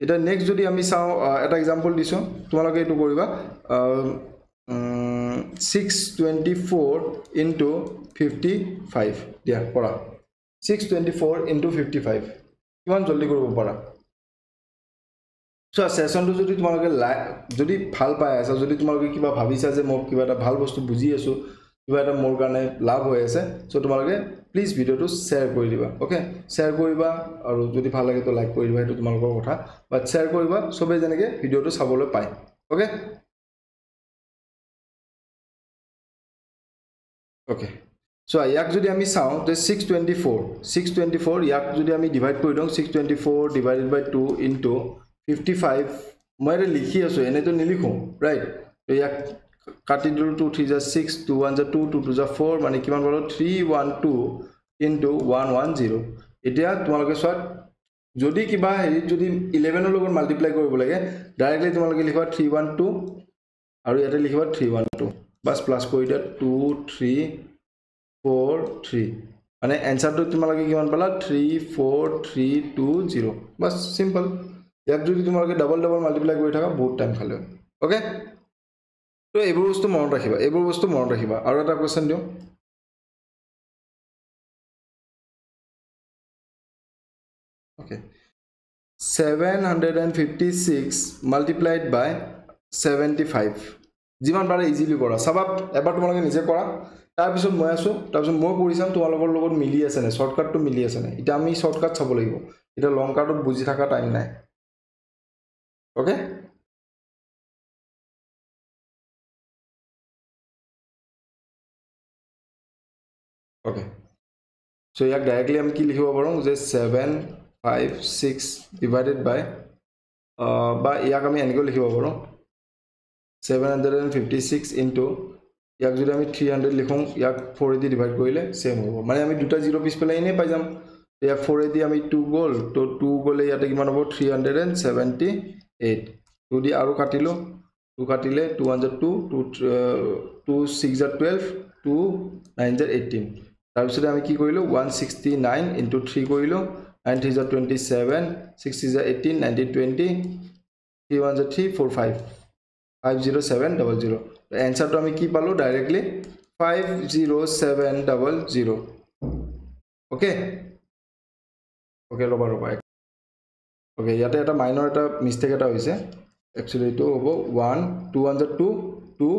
এটা নেক্সট যদি আমি চাও এটা एग्जांपल দিছো তোমালোকে এটো কৰিবা 624 into 55 দিয়া কৰা 624 into 55 কিমান জলদি কৰিব পাৰা সো সেশনটো যদি তোমালোকে যদি ভাল পাই আছে যদি তোমালোকে কিবা ভাবিছা যে মই কিবা এটা ভাল বস্তু বুজি আছো কিবা এটা মোৰ কাৰণে লাভ হৈ আছে সো তোমালোকে প্লিজ ভিডিওটো শেয়াৰ কৰি দিবা ওকে শেয়াৰ কৰিবা আৰু যদি ভাল লাগে তো লাইক কৰি দিবা এটো তোমালোকৰ কথা বাট শেয়াৰ কৰিবা সবে জেনেকে ভিডিওটো চাবলৈ পায় ওকে ওকে সো ইয়াক যদি আমি চাও তে 624 ইয়াক যদি আমি ডিভাইড কৰি দিও 624 divided by 2 into 55 মই এটা লিখি আছো এনে তো নিলিখো রাইট তো ইয়াক কাটি দিলো 2 3 যা 6 2 1 যা 2 2 2 যা 4 মানে কিমান পালো 312 into 110 এতিয়া তোমালোকে সব যদি কিবা হেৰি যদি 11 ৰ লগত মাল্টিপ্লাই কৰিব লাগে ডাইৰেক্টলি তোমালোকে লিখবা 312 আৰু ইয়াতে লিখবা 312 বাস প্লাস কৰি দিয়া 2 3 4 3 মানে आंसरটো তোমালোকে কিমান পালা 34320 বাস সিম্পল ইয়াক যদি তোমালোকে ডাবল ডাবল মাল্টিপ্লাই কৰি থাকা বহুত টাইম খালে ওকে তো এইবোৰ বস্তু মনত ৰাখিবা আৰু এটা কোৱেশ্চন দিও ওকে 756 multiplied by 75 যিমান পাৰে ইজিলি কৰা সব এবাৰ তোমালোকে নিজে কৰা তাৰ পিছত মই আছো তাৰ পিছত মই কৰিছাম তোমালোকৰ লগত মিলি আছে নে শৰ্টকাটটো মিলি আছে নে এটা আমি শৰ্টকাট চাব লাগিব এটা লং কাটত বুজি থাকা টাইম নাই ওকে ওকে সো ইয়াক ডাইৰেক্টলি আমি কি লিখিব পাৰো যে 756 divided by বা ইয়াক আমি এনেকৈ লিখিব পাৰো 756 into ইয়াক যদি আমি 300 লিখোঁ ইয়াক 4 দি ডিভাইড কৰিলে সেম হ'ব মানে আমি দুটা জিৰো পিছ পেলাই এনে পাই যাম ইয়াক 4 দি আমি 2 গল তো 2 গলে ইয়াতে কিমান হ'ব 378 2 দি আৰু কাটিলো 2 কাটিলে 2 1 2 2 6 12 2 9 18 তাৰ পিছত আমি কি কৰিলো 169 into 3 কৰিলো 9 3 27 6 18 90 20 3 1 3 4 5 50700 आंसर तो আমি কি পালো ডাইরেক্টলি 50700 ওকে ওকে ৰবা ওকে ইয়াতে এটা মাইনৰ এটা মিস্টেক এটা হৈছে एक्चुअली তো হ'ব 1 2 1 2 2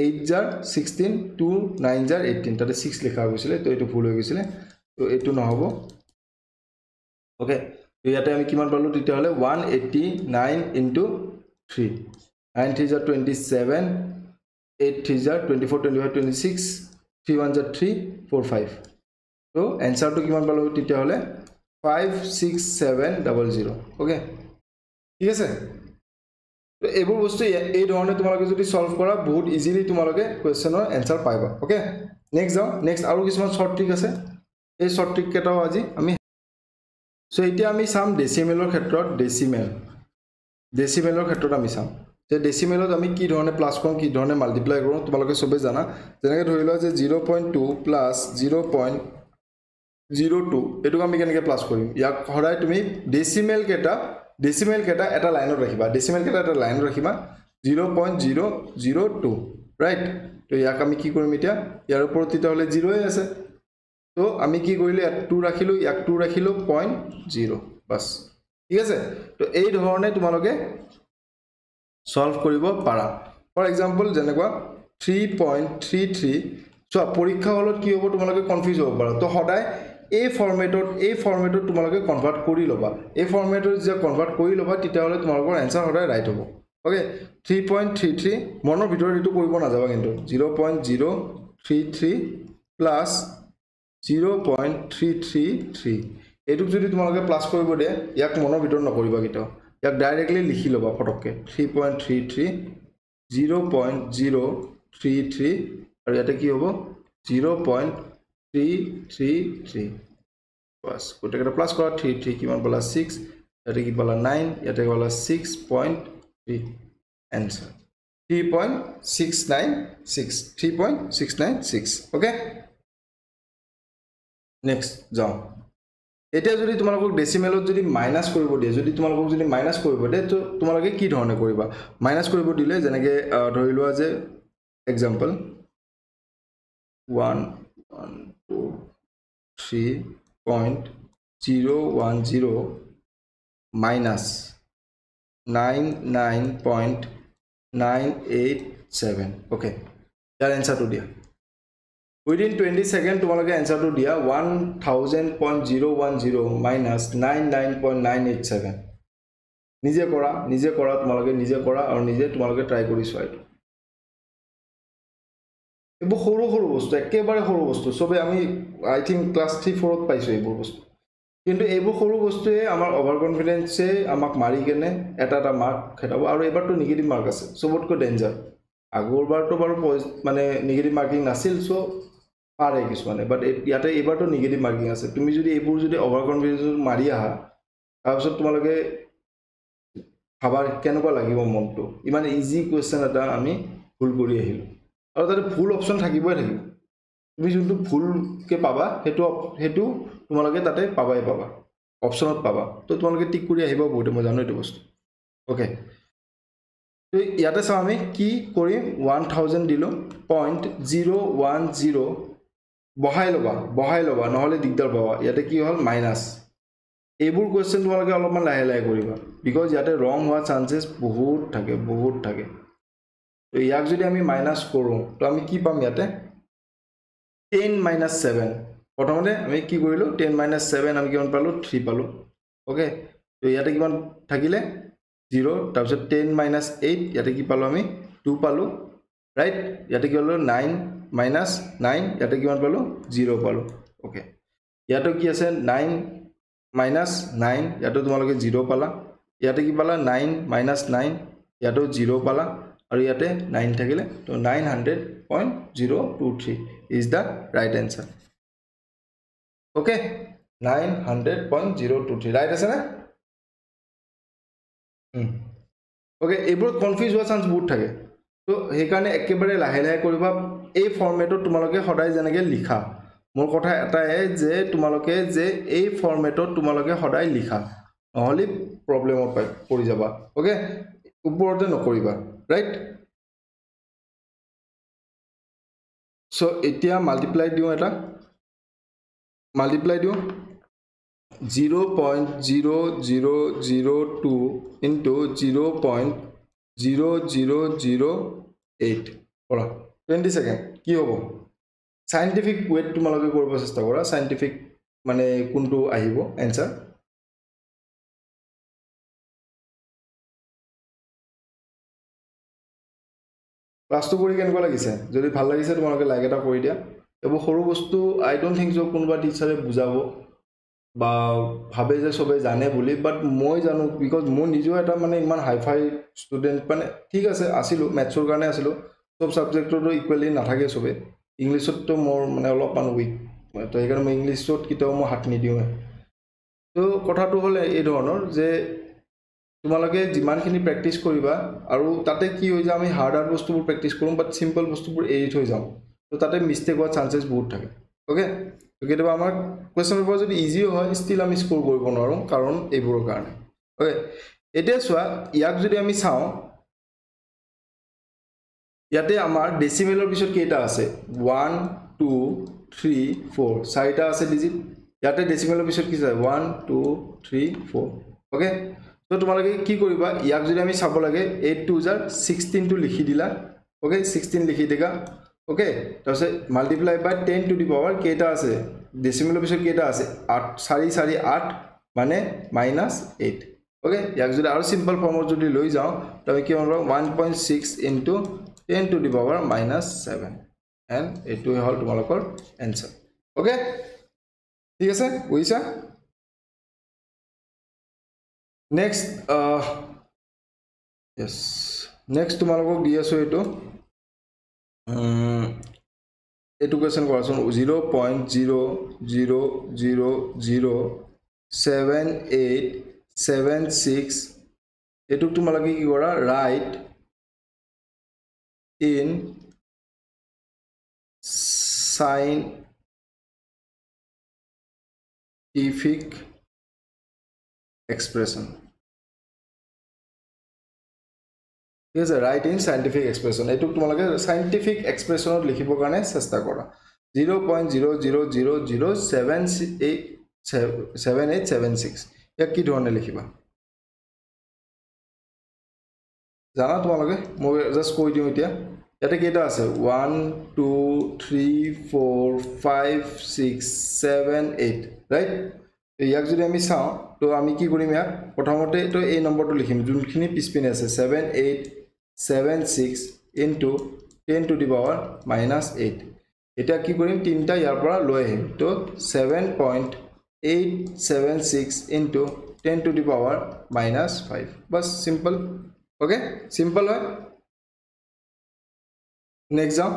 8 jar 16 2 9 jar 18 তাতে 6 লেখা হৈছিল তো এটো ভুল হৈ গৈছিল তো এটো নহব ওকে তো ইয়াতে আমি কিমান পালো তেতিয়া হলে 189 into 3 9 3 jar 27 8 3 jar 24 25 26 3 1 jar 3 4 5 তো आंसर তো কিমান পালো তেতিয়া হলে 56700 ওকে ঠিক আছে তো এইবোৰ বস্তু এই ধৰণে তোমালোকে যদি সলভ কৰা বহুত ইজিলি তোমালোকে কোৱেশ্চনৰ आंसर পাইবা ওকে নেক্সট যাও নেক্সট আৰু কিছুমান শৰ্ট ট্ৰিক আছে এই শৰ্ট ট্ৰিক কেটাও আজি আমি সো এতিয়া আমি সাম ডেসিমেলৰ ক্ষেত্ৰত ডেসিমেলৰ ক্ষেত্ৰত আমি সাম যে ডেসিমেলত আমি কি ধৰণে প্লাস কৰোঁ কি ধৰণে মাল্টিপ্লাই কৰোঁ তোমালোকে সবে জানা যেনেকৈ ধৰি লোৱা যে 0.2 প্লাস 0.02 এটো আমি কেনেকৈ প্লাস কৰিম ইয়াক হৰাই তুমি ডেসিমেল কেটা এটা লাইনত ৰাখিবা ডেসিমেল কেটা এটা লাইনত ৰাখিবা 0.002 ৰাইট তো ইয়াক আমি কি কৰিম এতিয়া ইয়াৰ ওপৰত তিতা হলে 0 এ আছে তো আমি কি কৰিলে 2 ৰাখিলো ইয়াক 2 ৰাখিলো 0.0 বাস ঠিক আছে তো এই ধৰণে তোমালোকে সলভ কৰিব পাৰা ফৰ एग्जांपल যেনেকুৱা 3.33 সো পৰীক্ষা হলত কি হ'ব তোমালোকে কনফিউজ হ'ব পাৰা তো সদায় এই ফৰমেটত তোমালোকে কনভাৰ্ট কৰি লবা এই ফৰমেটত যে কনভাৰ্ট কৰি লবা তেতিয়া হলে তোমালোকৰ आंसर সদায় ৰাইট হ'ব ওকে 3.33 মনৰ ভিতৰত এটো কৰিব নাযাবা কিন্তু 0.033 প্লাস 0.333 এটো যদি তোমালোকে প্লাস কৰিব দিয়ে ইয়াক মনৰ ভিতৰত নকৰিবা কিটো ইয়াক ডাইৰেক্টলি লিখি লবা ফটককে 3.33 0.033 আৰু ইয়াতে কি হ'ব 0.333 বাস গোটেইটা প্লাস কৰা 33 কিমান পালা 6 ইয়াতে কি পালা 9 ইয়াতে পালা 6.3 आंसर 3.696 3.696 okay next যাও এতিয়া যদি তোমালোকক ডেসিমেলত যদি মাইনাস কৰিব দিয়ে যদি তোমালোকক যদি মাইনাস কৰিব দিয়ে তো তোমালোকে কি ধৰণে কৰিবা মাইনাস কৰিব দিলে যেনেকৈ ধৰি লোৱা যে এক্সাম্পল 123.010 minus 99.987 okay यार आंसर तो दिया within 20 सेकंड तुम्हारे आंसर तो दिया 1000.010 minus 99.987 निजे करा तुम्हारे निजे करा और निजे तुम्हारे ट्राई करी चोৱা এবোৰ সৰু সৰু বস্তু একেবাৰে সৰু বস্তু সবে আমি আই থিংক ক্লাস 3-4 ত পাইছো এইবোৰ বস্তু কিন্তু এইবোৰ সৰু বস্তুৱে আমাৰ ওভাৰ কনফিডেন্সে আমাক মাৰি কেনে এটা মাৰ্ক খেদাব আৰু এবাৰটো নেগেটিভ মাৰ্ক আছে সবতকৈ ডেঞ্জাৰ আগৰবাৰটো বাৰু মানে নেগেটিভ মাৰ্কিং নাছিল সো পাৰে কিছু মানে বাট ইয়াতে এবাৰটো নেগেটিভ মাৰ্কিং আছে তুমি যদি এইবোৰ যদি ওভাৰ কনফিডেন্স মাৰি আহা তাৰপিছত তোমালোকে ভাবা কেনেকুৱা লাগিব মনটো ইমান ইজি কোৱেশ্চন এটা আমি ভুল কৰি আহিলো আৰু তাতে ভুল অপচন থাকিবই থাকিব তুমি যোনটো ভুলকে পাবা হেতু তোমালোকে তাতে পাবাই পাবা অপচনত পাবা তো তোমালোকে টিক কৰি আহিবা বহুতে মই জানো এইটো বস্তু ওকে তো ইয়াতে চাও আমি কি কৰিম 1000 দিলো 0.010 বহাই লবা নহলে দিগদাৰ পাবা ইয়াতে কি হল মাইনাস এইবোৰ কোৱেশ্চন তোমালোকে অলপমান লাহে লাহে কৰিবা বিকজ ইয়াতে ৰং হোৱা চান্সেস বহুত থাকে তো ইয়াক যদি আমি মাইনাস কৰো তো আমি কি পাম ইয়াতে 10 minus 7 প্ৰথমতে আমি কি কৰিলো 10 minus 7 আমি কিমান পালো 3 পালো ওকে তো ইয়াতে কিমান থাকিলে 0 তাৰপিছত 10 minus 8 ইয়াতে কি পালো আমি 2 পালো ৰাইট ইয়াতে কি হলো 9 minus 9 ইয়াতে কিমান পালো 0 পালো ওকে ইয়াতে কি আছে 9 minus 9 ইয়াতে তোমালোকে 0 পালা ইয়াতে কি পালা 9 minus 9 ইয়াতে 0 পালা আৰু ইয়াতে 9 থাকিলে তো 900.023 is the right answer okay 900.023 right আছে না okay এইবোৰ কনফিউজ হোৱা চান্স বহুত থাকে তো হেকাৰণে একেবাৰে লাহে লাহে কৰিবা এই ফৰমেটত তোমালোকে সদায় যেনেকৈ লিখা মোৰ কথা এটাই যে তোমালোকে যে এই ফৰমেটত তোমালোকে সদায় লিখা নহলে প্ৰবলেমত পৰি যাবা ওকে ওপৰতে নকৰিবা right so এতিয়া মাল্টিপ্লাই দিও এটা মাল্টিপ্লাই দিও 0.0002 into 0.0008 কৰা 20 সেকেন্ড কি হ'ব সাইন্টিফিক ওয়েট তোমালোকে কৰিব চেষ্টা কৰা সাইন্টিফিক মানে কোনটো আহিব आंसर ক্লাসটো কৰি কেনেকুৱা লাগিছে যদি ভাল লাগিছে তোমালোকে লাইক এটা কৰি দিয়া এবোৰ সৰু বস্তু আই ডোন্ট থিংক যে কোনবা টিচাৰে বুজাব বা ভাবে যে সবে জানে বুলি বাট মই জানো বিকজ মই নিজে এটা মানে ইমান হাইফাই ষ্টুডেন্ট মানে ঠিক আছে আছিল ম্যাথছৰ কাৰণে আছিল সব সাবজেক্টটো ইকুৱেলি নাথাকে সবে ইংলিশত তো মোৰ মানে অলপ মান উইক তো সেইকাৰণে মই ইংলিশত কিটাও মই হাত নিদিও তো কথাটো হলে এই ধৰণৰ যে তোমালোকে যিমানখিনি প্ৰেক্টিস কৰিবা আৰু তাতে কি হৈ যায় আমি হাৰ্ডাৰ বস্তুবোৰ প্ৰেক্টিস কৰোম বাট সিম্পল বস্তুবোৰ এৰি থৈ যাও তো তাতে মিস্টেক হোৱাৰ চান্সেস বহুত থাকে ওকে তো কেতিয়াবা আমাৰ কোৱেশ্চন পেপাৰ যদি ইজি হয় ষ্টিল আমি স্কোৰ কৰিব নোৱাৰো কাৰণ এইবোৰৰ কাৰণে ওকে এতিয়া চোৱা ইয়াক যদি আমি চাও ইয়াতে আমাৰ ডেসিমেলৰ পিছত কেইটা আছে 1 2 3 4 চাৰিটা আছে ডিজিট ইয়াতে ডেসিমেলৰ পিছত কি আছে 1 2 3 4 ওকে তো তোমালোকে কি কৰিবা ইয়াক যদি আমি চাব লাগে 8 2 16 টো লিখি দিলা ওকে 16 লিখি দিগা ওকে তাৰছে multiply by 10 to the power কেইটা আছে ডেসিমেলৰ পিছত কেইটা আছে 8 4 4 8 মানে -8 ওকে ইয়াক যদি আৰু সিম্পল ফৰ্মত যদি লৈ যাও তবে কি হ'ব 1.6 into 10 to the power -7 and এটো হল তোমালোকৰ आंसर ওকে ঠিক আছে বুজিছা next yes next তোমালোকক দি আছো এটো এটো কোৱেশ্চন কৰাচোন 0.0007876 এটো তোমালোকে কি কৰা right in scientific expression. Yes, write in scientific expression. I took to scientific expression of Likhibogane Sastakora 0.0007876. Yaki do on a Likhiba. Zana to Malage, just go to it. Yet a geta 1, 2, 3, 4, 5, 6, 7, 8. Right? ইয়াক যদি আমি চাও তো আমি কি কৰিম ইয়াক প্ৰথমতে তো এই নম্বৰটো লিখিম যোনখিনি পিছপিনে আছে 7876 into 10 to the power minus 8 এটা কি কৰিম তিনটা ইয়াৰ পৰা লৈ আহিম তো 7.876 into 10 to the power minus 5 bas simple okay simple হয় next যাও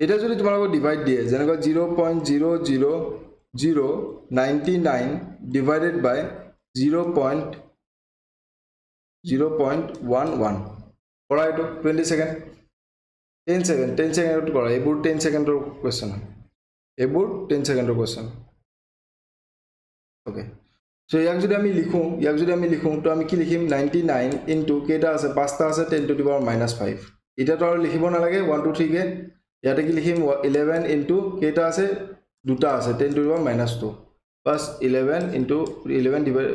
এটা যদি তোমালোকক ডিভাইড দিয়ে যেনেকৈ 0.00099 divided by 0.11 কৰা এটো 20 সেকেন্ড 10 সেকেন্ড কৰা এবোৰ 10 সেকেন্ডৰ কোৱেশ্চন এবোৰ 10 সেকেন্ডৰ কোৱেশ্চন ওকে সো ইয়াক যদি আমি লিখো তো আমি কি লিখিম 99 into কেটা আছে পাঁচটা আছে 10 to the power minus 5 এটা তো আৰু লিখিব নালাগে 1 2 3 কে ইয়াতে কি লিখিম 11 into কেটা আছে দুটা আছে 10 to the power minus 2 plus 11 into 11 divided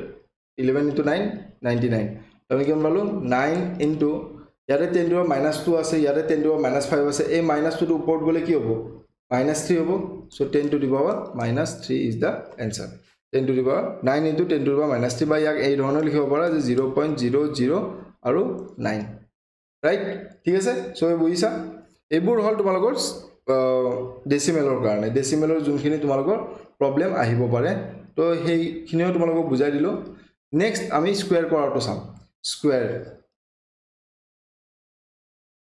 11 into 9 99 আমি কি পালো 9 into ইয়াতে 10 to the power minus 2 আছে ইয়াতে 10 to the power minus 5 আছে এই minus 2 টো ওপৰত গলে কি হ'ব minus 3 হ'ব so 10 to the power minus 3 is the answer 10 to the power 9 into 10 to the power minus 3 by yak এই ধৰণৰ লিখিব পাৰা যে 0.00 আৰু 9 ৰাইট ঠিক আছে সো এই বুজিছা এইবোৰ হল তোমালোকৰ ডেসিমেলৰ কাৰণে ডেসিমেলৰ যোনখিনি তোমালোকৰ প্ৰবলেম আহিব পাৰে তো সেইখিনিও তোমালোকক বুজাই দিলো নেক্সট আমি স্কয়াৰ কৰাটো চাম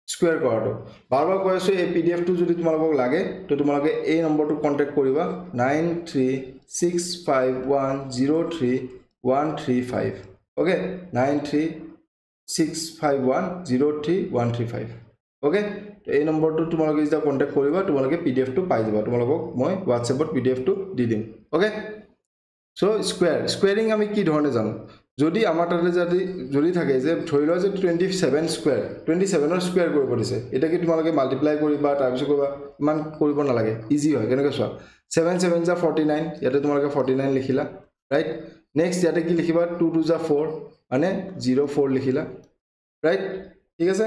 স্কয়াৰ কৰাটো বাৰবাৰ কৈ আছো এই পিডিএফ টো যদি তোমালোকক লাগে তো তোমালোকে এই নম্বৰটো কন্টাক্ট কৰিবা 9365103135 ওকে 9365103135 ওকে তো এই নম্বৰটো তোমালোকে যেতিয়া কন্টাক্ট কৰিবা তোমালোকে পিডিএফ টো পাই যাবা তোমালোকক মই WhatsAppত পিডিএফ টো দি দিম ওকে সো স্কয়াৰিং আমি কি ধৰণে জানো যদি আমাৰ তাতে যদি থাকে যে ধৰি লোৱা যে 27 স্কয়াৰ 27 ৰ স্কয়াৰ কৰিব দিছে এটা কি তোমালোকে মাল্টিপ্লাই কৰিবা তাৰ পিছত কৰিবা মান কৰিব নালাগে ইজি হয় কেনেকৈ চোৱা 7 7 * 49 ইয়াতে তোমালোকে 49 লিখিলা ৰাইট নেক্সট ইয়াতে কি লিখিবা 2 2 * 4 মানে 04 লিখিলা ৰাইট ঠিক আছে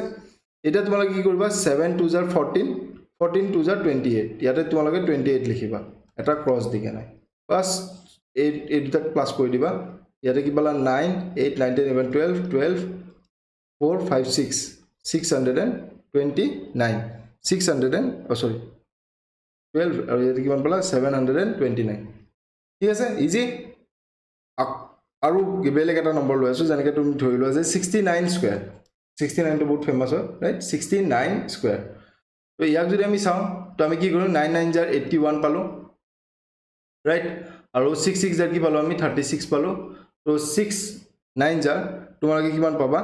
এটা তোমালোকে কি কৰিবা 7 2 * 14 14 2 * 28 ইয়াতে তোমালোকে 28 লিখিবা এটা ক্ৰস দিকে নাই বাস এই দুটা প্লাস কৰি দিবা ইয়াতে কি বলা 9 8 9 10 11 12 12 4 5 6 629 600 12 আৰু ইয়াতে কিমান বলা 729 ঠিক আছে ইজি আৰু বেলেগ এটা নম্বৰ লৈ আছো যেনেকৈ তুমি ধৰি লোৱা যে 69 স্কয়াৰ 69 টো বহুত ফেমাস হয় ৰাইট 69 স্কয়াৰ তো ইয়াক যদি আমি চাও তো আমি কি কৰো 9 9 * 81 পালো ৰাইট আৰু 6 6 * কি পালো আমি 36 পালো তো 6 9 * তোমালোকে কিমান পাবা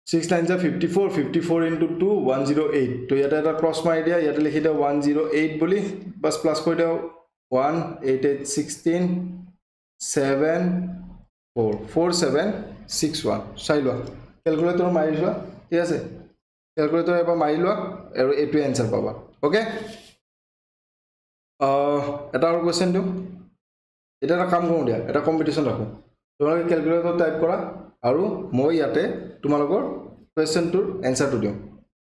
6 9 * 54 54 into 2 108 তো ইয়াতে এটা ক্রস মাৰি দিয়া ইয়াতে লিখি দাও 108 বুলি বাস প্লাস কৰি দাও 188 16 7 4 4761 চাই লোৱা ক্যালকুলেটৰ মাৰি লোৱা ঠিক আছে ক্যালকুলেটৰ এবাৰ মাৰি লোৱা আৰু এটো আনসাৰ পাবা ওকে এটা আৰু কোৱেশ্চন দিও এটা কাম কৰো দিয়া এটা কম্পিটিশন ৰাখো তোমালোকে ক্যালকুলেটৰ টাইপ কৰা আৰু মই ইয়াতে তোমালোকৰ কোৱেশ্চনটোৰ আনসাৰটো দিও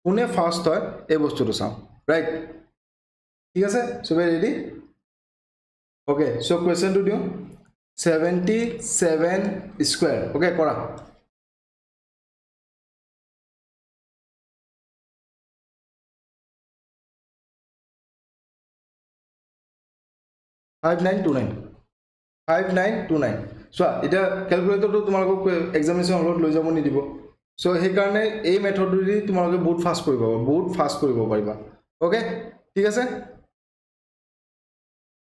কোনে ফাৰ্স্ট হয় এই বস্তুটো চাও ৰাইট ঠিক আছে সবে ৰেডি ওকে সো কোৱেশ্চনটো দিও 77 স্কয়াৰ ওকে কৰা 5929 সো এটা ক্যালকুলেটৰটো তোমালোকক এক্সামিনেশন হলত লৈ যাব নি দিব সো সেই কাৰণে এই মেথডটো দি তোমালোকে বহুত ফাস্ট কৰিব পাৰিবা ওকে ঠিক আছে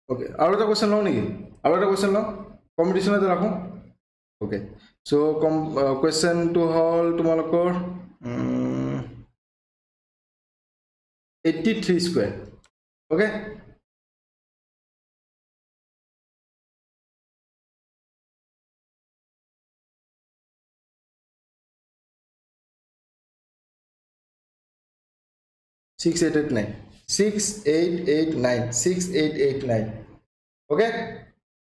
ওকে আৰু এটা কোৱেশ্চন লও নেকি আৰু এটা কোৱেশ্চন লও কম্পিটিশন এটা ৰাখো okay So question to hall তোমালোকৰ 83 square. Okay. Six eight eight nine. 6889. Okay.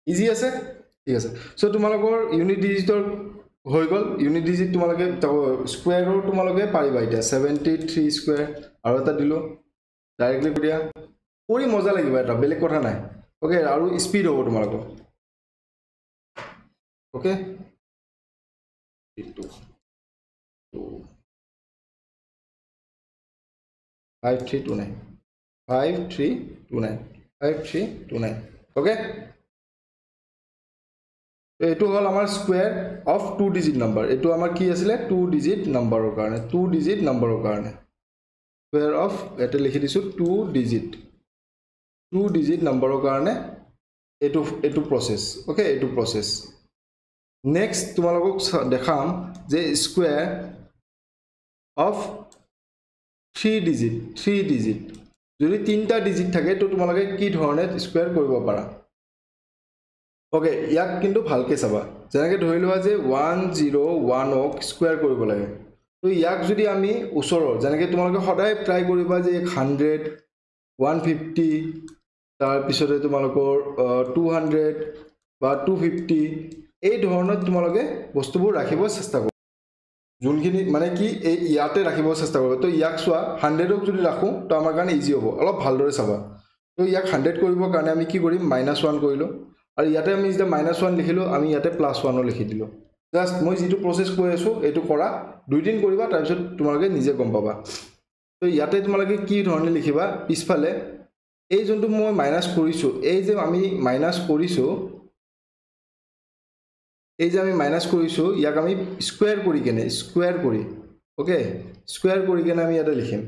Easy আছে ঠিক আছে সো তোমালোকৰ ইউনিট ডিজিটৰ হৈ গল ইউনিট ডিজিট তোমালোকে স্কয়াৰৰ তোমালোকে পাৰিবা এটা 73 স্কয়াৰ আৰু এটা দিলো ডাইৰেক্টলি দিয়া কৰি মজা লাগিব এটা বেলেগ কথা নাই ওকে আৰু স্পিড হ'ব তোমালোকৰ ওকে 5329 ওকে এটো হল আমাৰ স্কয়াৰ অফ 2 ডিজিট নাম্বাৰ এটো আমাৰ কি আছিল 2 ডিজিট নাম্বাৰৰ কাৰণে 2 ডিজিট নাম্বাৰৰ কাৰণে স্কয়াৰ অফ এটা লিখি দিছো 2 ডিজিট নাম্বাৰৰ কাৰণে এটো প্ৰসেস ওকে এটো প্ৰসেস নেক্সট তোমালোকক দেখাম যে স্কয়াৰ অফ 3 ডিজিট যদি তিনটা ডিজিট থাকে তো তোমালোকে কি ধৰণে স্কয়াৰ কৰিব পাৰা ওকে ইয়াক কিন্তু ভালকে চাবা যেনেকৈ ধৰি লোৱা যে 101 ক স্কয়াৰ কৰিব লাগে তো ইয়াক যদি আমি ওচৰৰ যেনেকৈ তোমালোকে সদায় ট্ৰাই কৰিবা যে 100 150 তাৰ পিছতে তোমালোকৰ 200 বা 250 এই ধৰণৰ তোমালোকে বস্তুবোৰ ৰাখিব চেষ্টা কৰিবা যোনখিনি মানে কি এই ইয়াতে ৰাখিব চেষ্টা কৰিবা তো ইয়াক চোৱা 100 ক যদি ৰাখো তো আমাৰ কাৰণে ইজি হ'ব অলপ ভালদৰে চাবা তো ইয়াক 100 কৰিবৰ কাৰণে আমি কি কৰিম -1 কৰিলো আৰু ইয়াতে আমি যেটা -1 লিখিলো আমি ইয়াতে +1 লিখি দিলো জাস্ট মই যেটো প্ৰসেস কৈ আছো এটো কৰা দুই দিন কৰিবা তাৰ পিছত তোমালোকে নিজে গম পাবা তো ইয়াতে তোমালোকে কি ধৰণে লিখিবা পিছফালে এই যোনটো মই মাইনাস কৰিছো এই যে আমি মাইনাস কৰিছো এই যে আমি মাইনাস কৰিছো ইয়াক আমি স্কয়াৰ কৰি কেনে স্কয়াৰ কৰি ওকে স্কয়াৰ কৰি কেনে আমি ইয়াতে লিখিম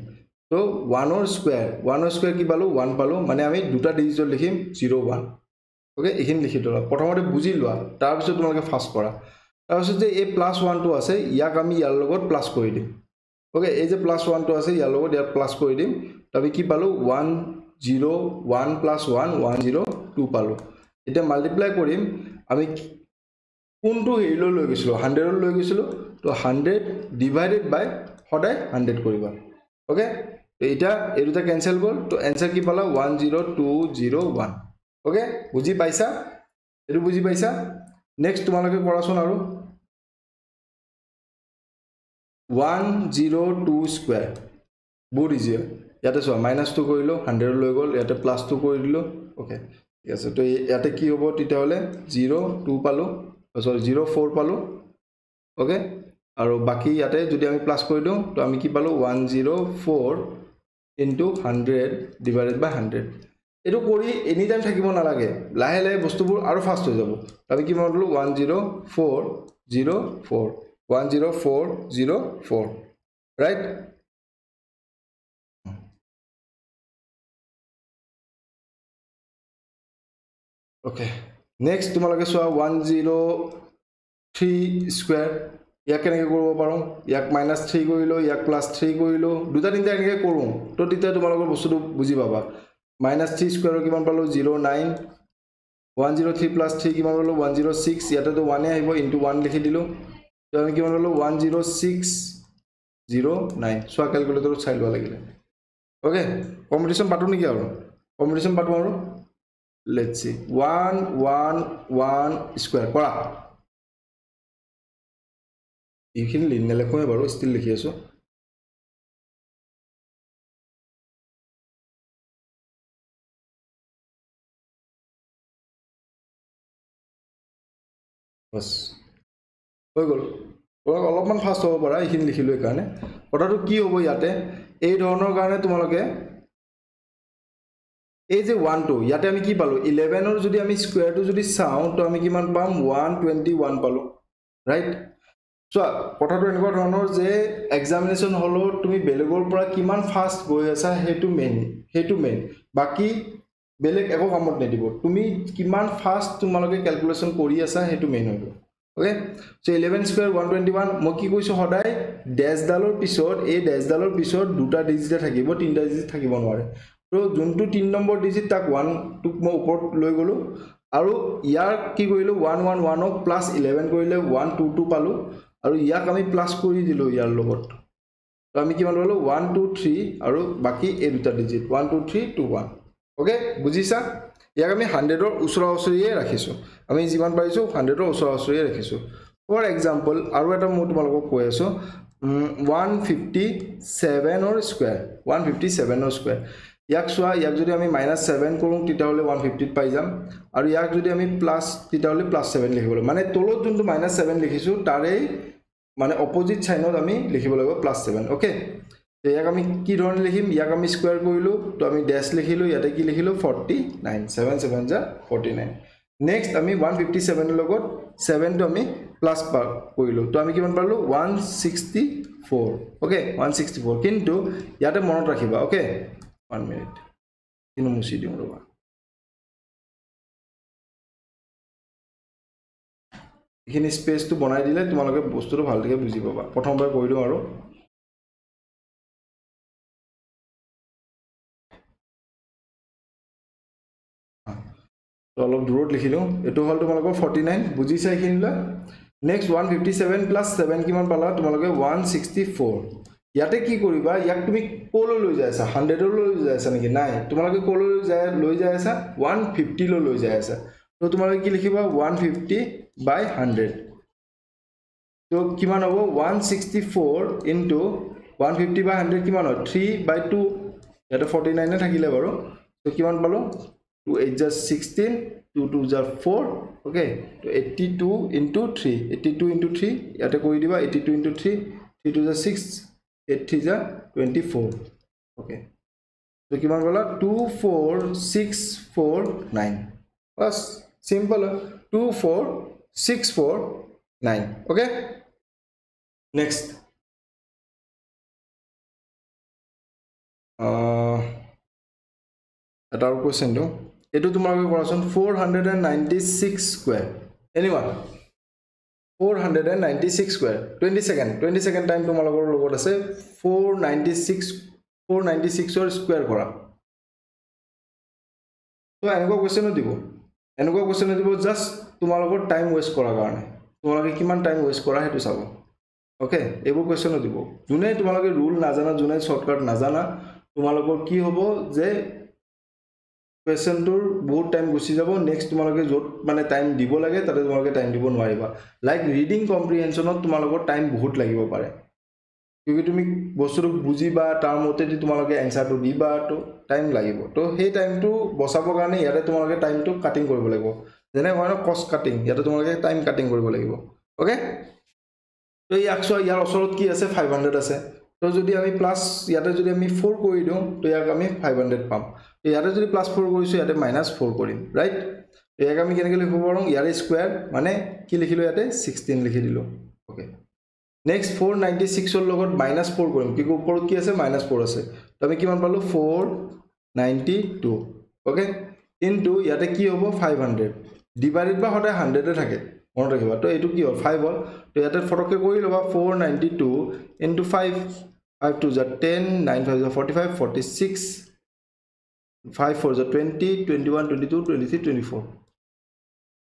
তো 1 ৰ স্কয়াৰ কি পালো 1 পালো মানে আমি দুটা ডিজিটৰ লিখিম 01 ওকে এইখিনি লিখি দিলা প্ৰথমতে বুজি লোৱা তাৰ পিছত তোমালোকে ফাস্ট কৰা তাৰ পিছত যে এই +1 টো আছে ইয়াক আমি ইয়াৰ লগত প্লাস কৰি দিম ওকে এই যে +1 টো আছে ইয়াৰ লগত ইয়াৰ প্লাস কৰি দিম তবে কি পালো 101 + 1 102 পালো এটা মাল্টিপ্লাই কৰিম আমি কোনটো হেৰিলৈ লৈ গৈছিলো 100 লৈ গৈছিলো তো 100 ডিভাইডেড বাই সদায় 100 কৰিবা ওকে তো এটা এই দুটা ক্যান্সেল গল তো आंसर কি পালা 10201 ওকে বুজি পাইছা এটো বুজি পাইছা নেক্সট তোমালোকে কৰাছোন আৰু 102 স্কয়াৰ বহুত ইজি ইয়াতে চোৱা -2 কৰিলো 100 লৈ গল ইয়াতে +2 কৰি দিলো ওকে ঠিক আছে তো ইয়াতে কি হ'ব তেতিয়া হলে 02 পালো সৰি 04 পালো ওকে আৰু বাকি ইয়াতে যদি আমি প্লাস কৰি দিও তো আমি কি পালো 104 * 100 ডিভাইডেড বাই 100 এটো কৰি এনি টাইম থাকিব নালাগে লাহে লাহে বস্তুবোৰ আৰু ফাস্ট হৈ যাব আমি কি মানলো 10404 ৰাইট ওকে নেক্সট তোমালোকে চোৱা 103 স্কয়াৰ ইয়াক কেনেকৈ কৰিব পাৰো ইয়াক -3 কৰিলো ইয়াক +3 কৰিলো দুটা তিনটা এনেকৈ কৰো তো তেতিয়া তোমালোকৰ বস্তুটো বুজি পাবা -3 স্কয়াৰ কিমান পালো 09 103 + 3 কিমান পালো 106 ইয়াতে তো 1 আহিব * 1 লিখি দিলো তো আমি কিমান পালো 10609 সোয়া ক্যালকুলেটৰত চাই লোৱা লাগিলে ওকে কম্পিটিশন পাতো নেকি আৰু কম্পিটিশন পাতো আৰু let's see 111 স্কয়াৰ কৰা এইখিনি লিন নেলেখোৱে বাৰু ষ্টিল লিখি আছো বস হৈ গল অলপমান ফাস্ট হ'ব পাৰা এইখিনি লিখিলো কাৰণে কথাটো কি হ'ব ইয়াতে এই ধৰণৰ কাৰণে তোমালোকে এই যে 1 2 ইয়াতে আমি কি পালো 11 ৰ যদি আমি স্কয়াৰটো যদি চাও তো আমি কিমান পাম 121 পালো ৰাইট সো কথাটো এনেকুৱা ধৰণৰ যে এক্সামিনেশন হলো তুমি বেলেগৰ পৰা কিমান ফাস্ট গৈ আছা হেতু মেইন বাকি বেলেগ একো কামত নিদিব তুমি কিমান ফাস্ট তোমালোকে ক্যালকুলেশন কৰি আছা হেতু মেইন হ'ব ওকে সো 11 স্কয়াৰ 121 মই কি কৈছো সদায় ড্যাশডালৰ পিছত এই ড্যাশডালৰ পিছত দুটা ডিজিট থাকিব তিনটা ডিজিট থাকিব নোৱাৰে তো যোনটো 3 নম্বৰ ডিজিট তাক 1 টুক মই ওপৰত লৈ গলো আৰু ইয়াৰ কি কৰিলো 111 ক প্লাস 11 কৰিলে 122 পালো আৰু ইয়াক আমি প্লাস কৰি দিলো ইয়াৰ লগত তো আমি কিমান পালো 123 আৰু বাকি এই দুটা ডিজিট 12321 ওকে বুজিছা ইয়াক আমি 100 ৰ ওচৰা ওচৰিয়ে ৰাখিছো আমি যিমান পাইছো 100 ৰ ওচৰা ওচৰিয়ে ৰাখিছো ফৰ এক্সাম্পল আৰু এটা মই তোমালোকক কৈ আছো 157 ৰ স্কয়াৰ 157 ৰ স্কয়াৰ ইয়াক সোয়া ইয়াক যদি আমি -7 কৰো তেতিয়া হলে 150 পাই যাম আৰু ইয়াক যদি আমি প্লাস তেতিয়া হলে +7 লিখিব মানে তলত যোনটো -7 লিখিছো তাৰে মানে অপোজিট সাইনত আমি লিখিব লাগিব +7 ওকে ইয়াক আমি কি ধৰণে লিখিম ইয়াক আমি স্কয়াৰ কৰিলো তো আমি ড্যাশ লিখিলো ইয়াতে কি লিখিলো 49 7 7 যা 49 নেক্সট আমি 157 ৰ লগত 7 টো আমি প্লাস কৰিলো তো আমি কিমান পালো 164 ওকে 164 কিন্তু ইয়াতে মনত ৰাখিবা ওকে 1 মিনিট ইনো মুছি দিম ৰবা এখিনি স্পেসটো বনাই দিলে তোমালোকে বস্তুটো ভালকৈ বুজি পাবা প্ৰথমবাৰ কৈ দিও আৰু তো অলপ দূৰত লিখিলো এটো হল তোমালোকৰ 49 বুজিছা এখিনিলা নেক্সট 157 প্লাস 7 কিমান পালা তোমালোকে 164 ইয়াতে কি কৰিবা ইয়াক তুমি কোলৈ লৈ যায়ছা 100 লৈ যায়ছা নেকি নাই তোমালোকে কোলৈ লৈ যায়ছা 150 লৈ যায়ছা তো তোমালোকে কি লিখিবা 150 by 100 তো কিমান হ'ব 164 into 150 by 100 কিমান হয় 3 by 2 ইয়াতে 49 এ থাকিলে বাৰু তো কিমান পালো 2 8 just 16 2 2 just 4 okay তো 82 into 3 82 into 3 ইয়াতে কৰি দিবা 82 into 3 3 2 just 6 8 3 just 24 okay তো কিমান পালা 24649 बस सिंपल 24649 okay next এটাৰ কোৱেশ্চন দিও এটো তোমালোকে কৰাচোন 496 square anyone 496 square 20 second time তোমালোকৰ লগত আছে 496 ৰ স্কয়াৰ কৰা তো এনেকুৱা কোৱেশ্চন দিব এনেকুৱা কোৱেশ্চন দিব জাস্ট তোমালোকৰ টাইম ওয়েষ্ট কৰাৰ কাৰণে তোমালোকে কিমান টাইম ওয়েষ্ট কৰা হেতু চাব ওকে এইবোৰ কোৱেশ্চন দিব জুনে তোমালোকে ৰুল নাজানা জুনে শৰ্টকাট নাজানা তোমালোকৰ কি হ'ব যে কোৱেশ্চনটোৰ বহুত টাইম গুছি যাব নেক্সট তোমালোকে যত মানে টাইম দিব লাগে তাতে তোমালোকে টাইম দিব নোৱাৰিবা লাইক ৰিডিং কম্প্ৰিহেনশনত তোমালোকৰ টাইম বহুত লাগিব পাৰে কিউকি তুমি বস্তুটো বুজিবা তাৰ মতে দি তোমালোকে এনসাৰটো দিবা তো টাইম লাগিব তো সেই টাইমটো বচাবৰ কাৰণে ইয়াতে তোমালোকে টাইমটো কাটিং কৰিব লাগিব যেনে হয় ন কষ্ট কাটিং ইয়াতে তোমালোকে টাইম কাটিং কৰিব লাগিব ওকে তো ইয়াৰ ওচৰত কি আছে 500 আছে তো যদি আমি প্লাস ইয়াতে যদি আমি 4 কৰি দিও তো ইয়াক আমি 500 পাম তো ইয়াতে যদি প্লাস 4 কৰিছো ইয়াতে -4 কৰিম ৰাইট তো ইয়াক আমি কেনেকৈ লিখিব পাৰো ইয়াৰ স্কয়াৰ মানে কি লিখিলো ইয়াতে 16 লিখি দিলো ওকে নেক্সট 496 ৰ লগত -4 কৰিম কি ওপৰত কি আছে -4 আছে তো আমি কিমান পালো 492 ওকে ইনটু ইয়াতে কি হ'ব 500 ডিভাইডেড বাই সদায় 100 এ থাকে মনত ৰাখিবা তো এটো কি হ'ল 5 হ'ল তো ইয়াতে ফটকে কৰি লবা 492 into 5 5 2 is 10 9 5 is 45 46 5 4 is 20 21 22 23 24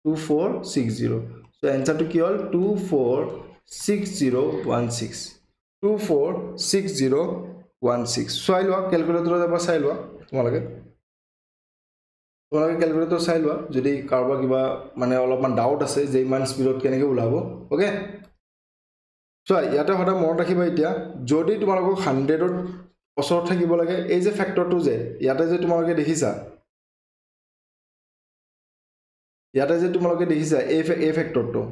2460 so answer to কি হ'ল 246016 246016 চাই লোৱা ক্যালকুলেটৰত এবাৰ চাই লোৱা তোমালোকে ক্যালকুলেটৰ চাই লোৱা যদি কাৰোবাৰ কিবা মানে অলপমান ডাউট আছে যে ইমান স্পিডত কেনেকৈ ওলাব ওকে সো ইয়াতে হটা মনত ৰাখিবা এতিয়া যদি তোমালোকক 100 ৰ ওচৰত থাকিব লাগে এই যে ফ্যাক্টৰটো যে ইয়াতে যে তোমালোকে দেখিছা এই ফ্যাক্টৰটো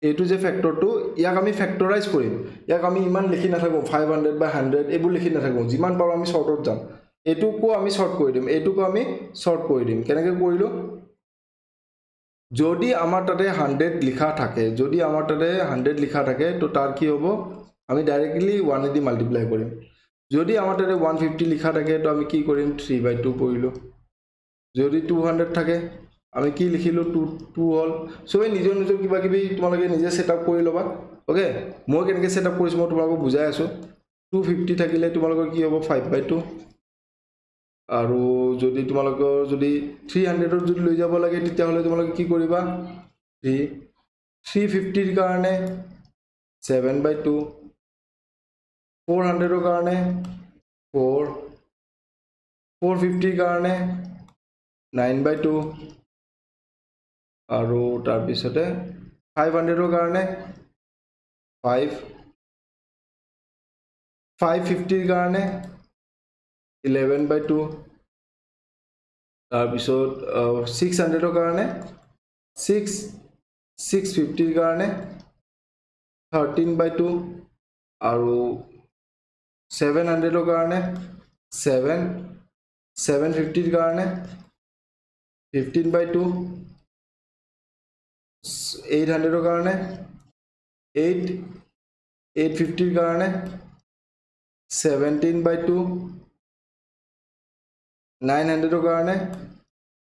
এইটো যে ফ্যাক্টৰটো ইয়াক আমি ফ্যাক্টৰাইজ কৰিম ইয়াক আমি ইমান লিখি নাথাকো 500 by 100 এইবোৰ লিখি নাথাকো যিমান পাৰো আমি শৰ্টত যাম এটুকো আমি শৰ্ট কৰি দিম এটুকো আমি শৰ্ট কৰি দিম কেনেকৈ কৰিলো যদি আমাৰ তাতে 100 লিখা থাকে তো তাৰ কি হ'ব আমি ডাইৰেক্টলি 1 দি মাল্টিপ্লাই কৰিম যদি আমাৰ তাতে 150 লিখা থাকে তো আমি কি কৰিম 3/2 কৰিলো যদি 200 থাকে আমি কি লিখিলোঁ 2 হ'ল সবে নিজৰ নিজৰ কিবা কিবি তোমালোকে নিজে সেটআপ কৰি ল'বা ওকে মই কেনেকৈ সেটআপ কৰিছোঁ মই তোমালোকক বুজাই আছোঁ 250 থাকিলে তোমালোকৰ কি হ'ব 5/2 আৰু যদি তোমালোকৰ যদি 300 যদি লৈ যাব লাগে তেতিয়া হলে তোমালোকে কি কৰিবা 350 ৰ কাৰণে 7/2 400 ৰ কাৰণে 4 450 ৰ কাৰণে 9/2 আৰু তাৰ পিছতে 500 ৰ কাৰণে 5 550 ৰ কাৰণে 11/2 তাৰ পিছত 600 ৰ কাৰণে 6 650 ৰ কাৰণে 13/2 আৰু 700 ৰ কাৰণে 7 750 ৰ কাৰণে 15/2 800 ৰ কাৰণে 8 850 ৰ কাৰণে 17/2 900 ৰ কাৰণে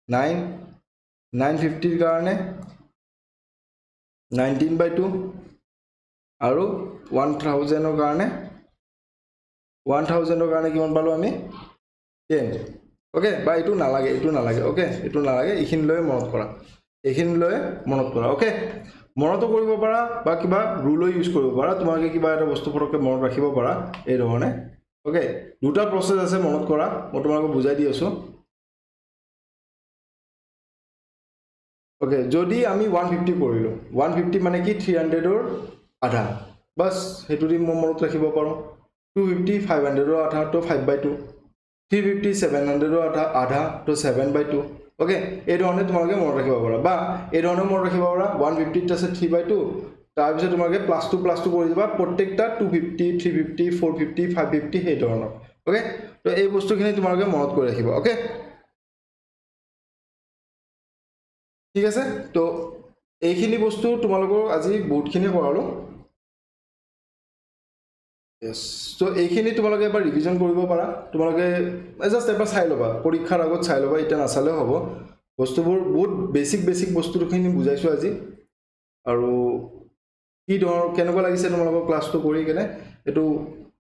9 950 ৰ কাৰণে 19/2 আৰু 1000 ৰ কাৰণে 1000 ৰ কাৰণে কিমান পালো আমি 10 ওকে বা এটো নালাগে ওকে এটো নালাগে এইখিনি লৈ মনত কৰা ওকে মনত কৰিব পাৰা বা কিবা ৰুল ইউজ কৰিব পাৰা তোমালোকে কিবা এটা বস্তু ফৰকে মনত ৰাখিব পাৰা এই ধৰণে ওকে দুটা প্ৰসেস আছে মনত কৰা মই তোমালোকক বুজাই দি আছো ওকে যদি আমি 150 কৰিলো 150 মানে কি 300 ৰ আধা বাস হেতু দি মই মনত ৰাখিব পাৰো 250 500 ৰ আধা তো 5/2 350 700 ৰ আধা তো 7/2 ওকে এই ধৰণে তোমালোকে মনত ৰাখিব পাৰা বা এই ধৰণে মনত ৰাখিব পাৰা 150 আছে 3/2 তাৰ পিছত তোমালোকে +2 কৰি দিবা প্ৰত্যেকটা 250 350 450 550 এই ধৰণৰ ওকে তো এই বস্তুখিনি তোমালোকে মনত কৰি ৰাখিব ওকে ঠিক আছে তো এইখিনি বস্তু তোমালোকৰ আজি বহুতখিনি কৰালো yes so এইখিনি তোমালোকে এবাৰ ৰিভিজন কৰিব পাৰা তোমালোকে জাস্ট এবাৰ চাই লবা পৰীক্ষাৰ আগত চাই লবা এটা নাচালে হ'ব বস্তুবোৰ বহুত বেসিক বস্তুখিনি বুজাইছো আজি আৰু কি ধৰ কেনেকুৱা লাগিছে তোমালোকৰ ক্লাছটো কৰি কেনে এটো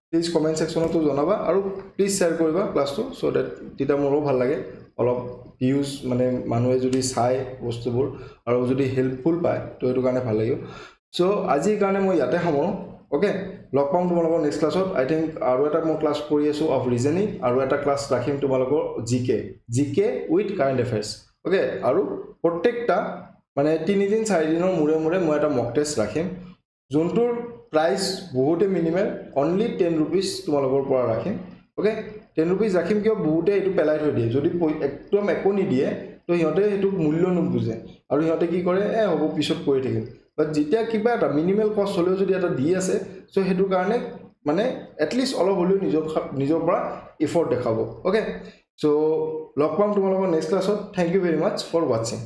প্লিজ কমেন্ট সেকশনতো জনাবা আৰু প্লিজ শেয়াৰ কৰিবা ক্লাছটো সো দ্যাট তিতা মোৰো ভাল লাগে অলপ ভিউজ মানে মানুহে যদি চাই বস্তুবোৰ আৰু যদি হেল্পফুল পায় তো এটো কাৰণে ভাল লাগিব সো আজিৰ কাৰণে মই ইয়াতে সামৰো ওকে লগ পাম তোমালোকৰ নেক্সট ক্লাছত আই থিংক আৰু এটা মই ক্লাছ কৰি আছো অফ ৰিজনিং আৰু এটা ক্লাছ ৰাখিম তোমালোকৰ জিকে উইথ কাৰেন্ট এফেয়াৰ্স ওকে আৰু প্ৰত্যেকটা মানে 3 দিন 4 দিনৰ মুৰে মই এটা মক টেষ্ট ৰাখিম যোনটোৰ প্ৰাইস বহুতে মিনিমাল অনলি 10 रुपीस তোমালোকৰ পৰা ৰাখিম ওকে 10 रुपीस ৰাখিম কিয় বহুতে এটো পেলাই থৈ দিয়ে যদি একদম একো নি দিয়ে তো হিহঁতে এটো মূল্য নুবুজে আৰু হিহঁতে কি কৰে হ'ব পিছত কৰি থাকিম বাট যেতিয়া কিবা এটা মিনিমাল কষ্ট হলেও যদি এটা দি আছে সো হেতু কাৰণে মানে এট লিষ্ট অলপ হলেও নিজৰ পৰা এফৰ্ট দেখাব ওকে সো লগ পাম তোমালোকৰ নেক্সট ক্লাছত thank you very much for watching